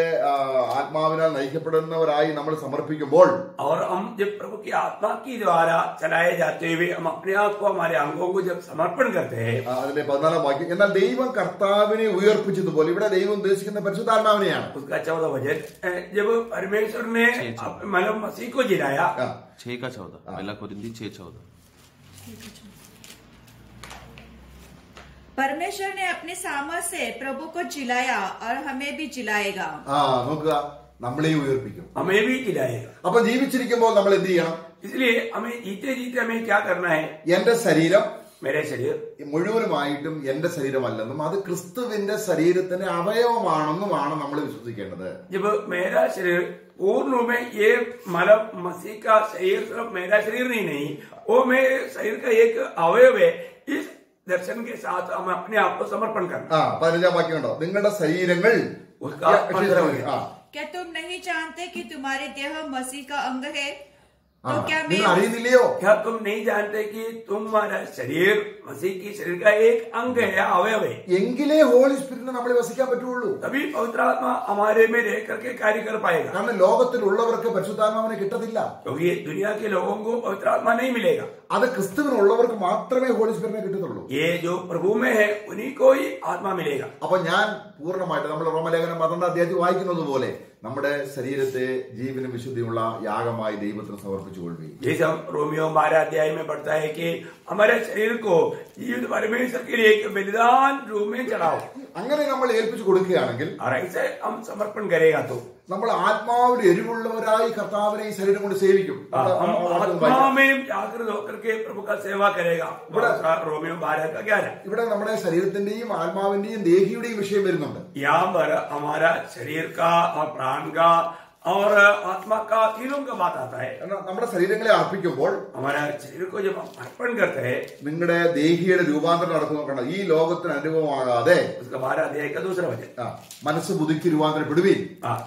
ആത്മാവിനാൽ നയിക്കപ്പെടുന്നവരായി നമ്മൾ സമർപ്പിക്കുമ്പോൾ, और हम जब प्रभु की आत्मा की द्वारा चलाए जाते हुए हम अपने आप को, हमारे अंगों को जब समर्पण करते हैं, അതിന്റെ 14 വാക്യം, എന്നാൽ ദൈവം കർത്താവിനെ ഉയർപ്പിച്ചതുപോലെ, ഇവിടെ ദൈവം ഉദ്ദേശിക്കുന്ന പരിശുദ്ധാത്മാവിനെയാണ്. उसका 14 वचन, जब परमेश्वर ने मतलब मसीह को जिलाया, 6 का 14, पहला कुरिन्थी 6:14, परमेश्वर ने अपनी सामर्थ से प्रभु को जिलाया और हमें भी जिलाएगा. നോക്കുക, നമ്മളെ ഉയർപ്പിക്കും, हमें भी जिलाएगा. അപ്പൊ ജീവിച്ചിരിക്കുമ്പോൾ നമ്മൾ എന്ത് ചെയ്യണം? इसलिए हमें जीते हमें क्या करना है? എന്റെ ശരീരം मेरे शरीर മുഴുവനുമായിട്ടും എന്റെ ശരീരമല്ലെന്നും അത് ക്രിസ്തുവിന്റെ ശരീരത്തിന്റെ അവയവമാണെന്നുമാണ് നമ്മൾ വിശ്വസിക്കേണ്ടത്. जब मेरा शरीर पूर्ण रूप में ये मतलब मसीह का शरीर सिर्फ मेरा शरीर नहीं, वो मेरे शरीर का एक अवयव है. इस दर्शन के साथ हम अपने आप को समर्पण करना. 15 വാക്യം ഉണ്ടോ, നിങ്ങളുടെ ശരീരങ്ങൾ. क्या तुम नहीं जानते कि तुम्हारे देह मसीह का अंग है? तो क्या നിങ്ങൾ അറിയുന്നില്ലയോ? क्या तुम नहीं जानते कि तुम्हारा शरीर मसीह की शरीर का एक अंग है, अवयव है? എങ്കിലേ ഹോളി സ്പിരിറ്റിനെ നമ്മൾ വസിക്കാൻ പറ്റുള്ളൂ. तभी पवित्र आत्मा हमारे में रह करके कार्य कर पाएगा. കാരണം ലോകത്തിലുള്ളവർക്ക് പരിശുദ്ധാത്മാവിനെ കിട്ടത്തില്ല. क्योंकि दुनिया के लोगों को पवित्र आत्मा नहीं मिलेगा. അത് ക്രിസ്തുവിനുള്ളവർക്ക് മാത്രമേ ഹോളി സ്പിരിറ്റിനെ കിട്ടത്തുള്ളൂ. ये जो प्रभु में है उन्हीं को ही आत्मा मिलेगा. അപ്പൊ ഞാൻ പൂർണ്ണമായിട്ട് നമ്മൾ റോമലേഖനം 12 അധ്യായത്തിൽ വായിക്കുന്നത് പോലെ നമ്മുടെ ശരീരത്തെ ജീവനും വിശുദ്ധിയുള്ള യാഗമായി ദൈവത്തിന് സമർപ്പിച്ചുകൊള്ളുകയും जैसे हम रोमियो 12 अध्याय में पढ़ता है कि हमारे शरीर को जीवित परमेश्वर के लिए एक बलिदान रूप में चढ़ाओ। അങ്ങനെ നമ്മൾ ഏൽപ്പിച്ചു കൊടുക്കുകയാണെങ്കിൽ और ऐसे हम समर्पण करेगा तो നമ്മൾ ആത്മാവിൽ എരിവുള്ളവരായി കർത്താവിനെ ഈ ശരീരം കൊണ്ട് സേവിക്കും. हम आत्मा में जागृत होकर के प्रभु का सेवा करेगा। रोमियो 12 का 11 ഇവിടെ നമ്മുടെ ശരീരത്തിന്റെയും ആത്മാവിന്റെയും ദേഹിയുടെയും വിഷയം വരുന്നുണ്ട്. यहाँ पर हमारा शरीर का और प्राण का और आत्मा का तीनों का बात आता है। നമ്മുടെ ശരീരങ്ങളെ അർപ്പിക്കുമ്പോൾ हमारा शरीर को जब हम अर्पण करते हैं നിങ്ങളുടെ ദേഹിയുടെ രൂപാന്തരം നടക്കുന്നു. ഈ ലോകത്തിന് അനുഭവമാകാതെ उसका 12 अध्याय का 2 वचन മനസ്സ് പുതുക്കി രൂപാന്തരപ്പെടുവീൻ.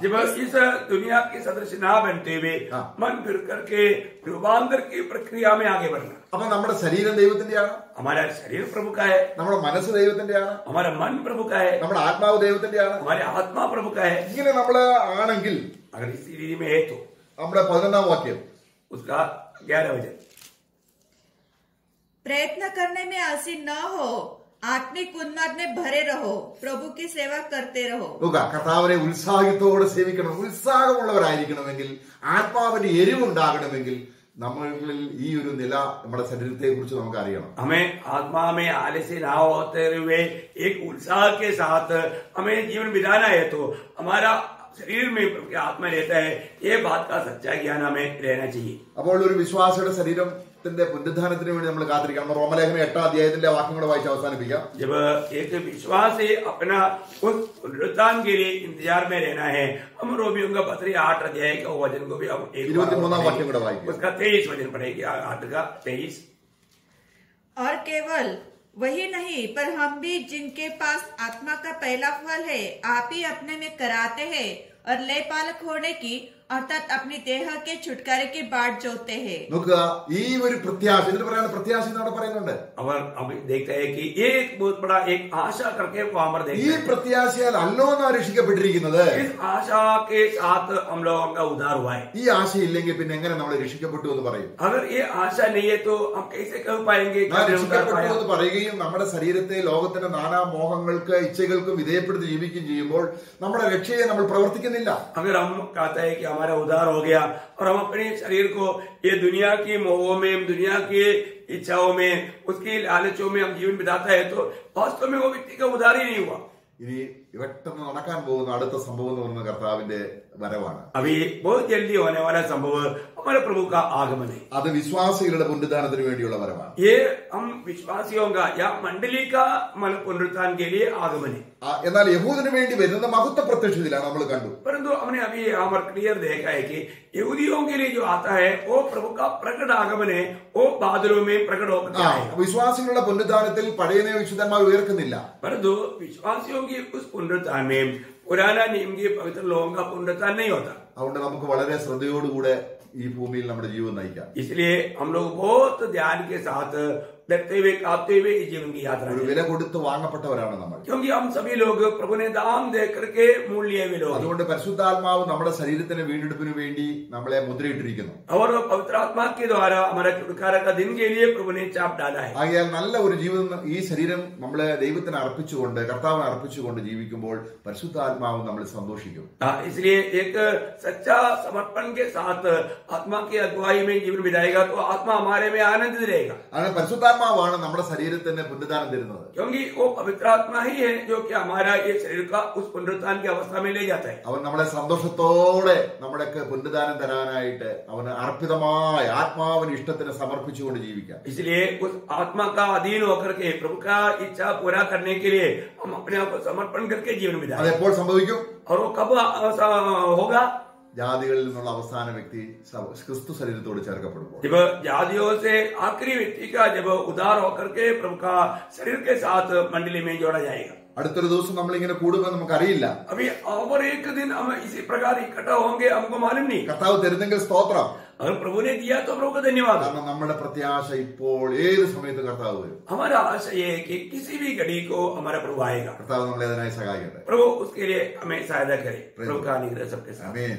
जब इस दुनिया के सदृश ना बनते हुए मन फिर करके रूपांतर की प्रक्रिया में आगे बढ़ना। അപ്പൊ നമ്മുടെ ശരീരം ദൈവത്തിന്റെയാണ്, हमारा शरीर प्रभु का है, നമ്മുടെ മനസ്സ് ദൈവത്തിന്റെയാണ്, हमारा मन प्रभु का है, നമ്മുടെ ആത്മാവ് ദൈവത്തിന്റെയാണ്. हमारे आत्मा प्रभु का है। ഇങ്ങനെ നമ്മള് ആണെങ്കിൽ अगर इसी रीति में है तो നമ്മുടെ 11ാം വാക്യം उसका 11 वचन प्रयत्न करने में आलसी न हो, आत्मिक उन्माद में भरे रहो, प्रभु की सेवा करते रहो। നോക്കുക, കർത്താവിനെ ഉത്സാഹത്തോടെ സേവിക്കണം. ഉത്സാഹമുള്ളവരായിരിക്കണമെങ്കിൽ, ആത്മാവിന്റെ എരിവുണ്ടാകണമെങ്കിൽ നമ്മളിൽ ഈ ഒരു നില നമ്മുടെ ശരീരത്തെ കുറിച്ച് നമുക്ക് അറിയണം. हमें आत्मा में आलस्य ना होते हुए एक उत्साह के साथ हमें जीवन बिताना है तो हमारा शरीर में आत्मा रहता है। ये बात का सच्चा ज्ञान हमें रहना चाहिए। അപ്പോൾ ഒരു വിശ്വാസിയുടെ ശരീരത്തിന്റെ പുനരുദ്ധാനത്തിന് വേണ്ടി നമ്മൾ കാത്തിരിക്കണം. റോമലേഖനം 8ാം അധ്യായത്തിന്റെ വാക്യങ്ങൾ വായിച്ച് അവസാനിപ്പിക്കാം. जब एक विश्वासी अपना उस पुनरुत्थान के लिए इंतजार में रहना है, हम रोमियों का पत्र 8 अध्याय का वचन को भी हम 23ാം വാക്യം കൂടെ വായിക്കാം. उसका 23 वचन पढ़ेगी, 8 का 23। और केवल वही नहीं पर हम भी जिनके पास आत्मा का पहला फल है आप ही अपने में कराते हैं और ले पालक होने की अर्थात अपनी देह के छुटकारे की बाट जोते हैं। നോക്കുക, ഈ ഒരു പ്രത്യാശ, ഇതിന് പറയുന്ന പ്രത്യാശ എന്നവിടെ പറയുന്നുണ്ട്. और हम देखते हैं कि एक बहुत बड़ा एक आशा करके वहां पर ഈ देखते हैं। പ്രത്യാശയാൽ അല്ലോ നാം രക്ഷിക്കപ്പെട്ടിരിക്കുന്നത്. इस आशा के साथ हम लोगों का उद्धार हुआ है। ഈ ആശയില്ലെങ്കിൽ പിന്നെ എങ്ങനെ നമ്മൾ രക്ഷിക്കപ്പെട്ടു എന്ന് പറയും? अगर ये आशा नहीं है तो हम कैसे कह पाएंगे कि നാം हमने उद्धार രക്ഷിക്കപ്പെട്ടു पाया? എന്ന് പറയുകയും നമ്മുടെ ശരീരത്തെ ലോകത്തിന്റെ നാനാ മോഹങ്ങൾക്ക് ഇച്ഛകൾക്കും വിധേയപ്പെടുത്തി ജീവിക്കുകയും ചെയ്യുമ്പോൾ നമ്മുടെ രക്ഷയെ നമ്മൾ പ്രവർത്തിക്കുന്നില്ല. अगर हम कहते हैं कि हमारा उद्धार हो गया और हम अपने शरीर को ये दुनिया की मोहों में, दुनिया की इच्छाओं में, उसकी लालचों में हम जीवन बिताता है तो वास्तव में वो व्यक्ति का उद्धार ही नहीं हुआ। ഇനി പെട്ടെന്ന് നടക്കാൻ പോകുന്ന അടുത്ത സംഭവം എന്ന് പറയുന്നത് കർത്താവിന്റെ വരവാണ്. अभी बहुत जल्दी होने वाला संभव हमारे प्रभु का आगमन है। അത് വിശ്വാസികളുടെ പുനരുദ്ധാനത്തിന് വേണ്ടിയുള്ള വരവാണ്. ये हम विश्वासियों का या मंडली का पुनरुत्थान के लिए आगमन है। എന്നാൽ യഹൂദിന് വേണ്ടി വരുന്ന മഹത്വ പ്രത്യക്ഷത്തിലാണ് നമ്മൾ കണ്ടു. परंतु हमने अभी यहाँ पर क्लियर देखा है कि यहूदियों के लिए जो आता है वो प्रभु का प्रकट आगमन है, वो बादलों में प्रकट होकर आएगा। വിശ്വാസികളുടെ പുനരുദ്ധാനത്തിൽ പഴയ നിയമ വിശുദ്ധന്മാർ ഉയർക്കുന്നില്ല. परंतु विश्वासियों की उस पुनरुत्थान में पुराना नियम के पवित्र लोगों का पुनरुत्थान नहीं होता। അതുകൊണ്ട് നമുക്ക് വളരെ ശ്രദ്ധയോടുകൂടെ ഈ ഭൂമിയിൽ നമ്മുടെ जीवन നയിക്കാം. इसलिए हम लोग बहुत ध्यान के साथ डरते हुए कांपते हुए जीवन की यात्रा ഒരു വില കൊടുത്ത് വാങ്ങപ്പെട്ടവരാണ് നമ്മൾ. क्योंकि हम सभी लोग प्रभु ने दाम दे करके मूल्य लिए हुए लोग। അതുകൊണ്ട് പരിശുദ്ധാത്മാവ് നമ്മുടെ ശരീരത്തിന്റെ വീണ്ടെടുപ്പിന് വേണ്ടി നമ്മളെ മുദ്രയിട്ടിരിക്കുന്നു. और पवित्र आत्मा के द्वारा हमारा छुटकारा का दिन के लिए प्रभु ने चाप डाला है। ആകയാൽ നല്ല ഒരു ജീവിതം ഈ ശരീരം നമ്മളെ ദൈവത്തിന് അർപ്പിച്ചുകൊണ്ട് കർത്താവിനെ അർപ്പിച്ചുകൊണ്ട് ജീവിക്കുമ്പോൾ പരിശുദ്ധാത്മാവ് നമ്മൾ സന്തോഷിക്കും. इसलिए एक सच्चा समर्पण के साथ आत्मा की अगुवाई में जीवन बिताएगा तो आत्मा हमारे में आनंदित रहेगा। അങ്ങനെ പരിശുദ്ധാത്മാവാണ് നമ്മുടെ ശരീരത്തിന് പുനരുദ്ധാനം തരുന്നത്. क्योंकि वो पवित्र आत्मा ही है जो कि हमारा ये शरीर का उस पुनरुत्थान की अवस्था में ले जाता है। അവൻ നമ്മളെ സന്തോഷത്തോടെ നമ്മുടെ പുനരുദ്ധാനം തരാനായിട്ട് അവന് അർപ്പിതമായ ആത്മാവിന് ഇഷ്ടത്തിന് സമർപ്പിച്ചുകൊണ്ട് ജീവിക്കാം. इसलिए उस आत्मा का अधीन होकर के प्रभु का इच्छा पूरा करने के लिए हम अपने आप को समर्पण करके जीवन बिताएं। അതെപ്പോൾ സംഭവിക്കും? और वो कब होगा? ജാതികളിൽ നിന്നുള്ള അവസാന വ്യക്തി ക്രിസ്തു ശരീരത്തോട് ചേർക്കപ്പെടുമ്പോൾ. जब जातियों से आखिरी व्यक्ति का जब उद्धार होकर के प्रभु का शरीर के साथ मंडली में जोड़ा जाएगा। അടുത്തൊരു ദിവസം നമ്മൾ ഇങ്ങനെ കൂടുമെന്ന് നമുക്കറിയില്ല. अभी और एक दिन हम इसी प्रकार इकट्ठा होंगे हमको मालूम नहीं। കർത്താവ് തരുന്നെങ്കിൽ സ്തോത്രം. अगर प्रभु ने दिया तो प्रभु का धन्यवाद। കാരണം നമ്മുടെ പ്രത്യാശ ഇപ്പോൾ ഏത് സമയത്ത് കർത്താവ് വരും. हमारा आशा ये है कि किसी भी घड़ी को हमारा प्रभु आएगा। കർത്താവ് നമ്മളെ അതിനായി സഹായിക്കട്ടെ. प्रभु उसके लिए हमें सहायता करे। प्रभु का अनुग्रह सबके साथ। ആമേൻ.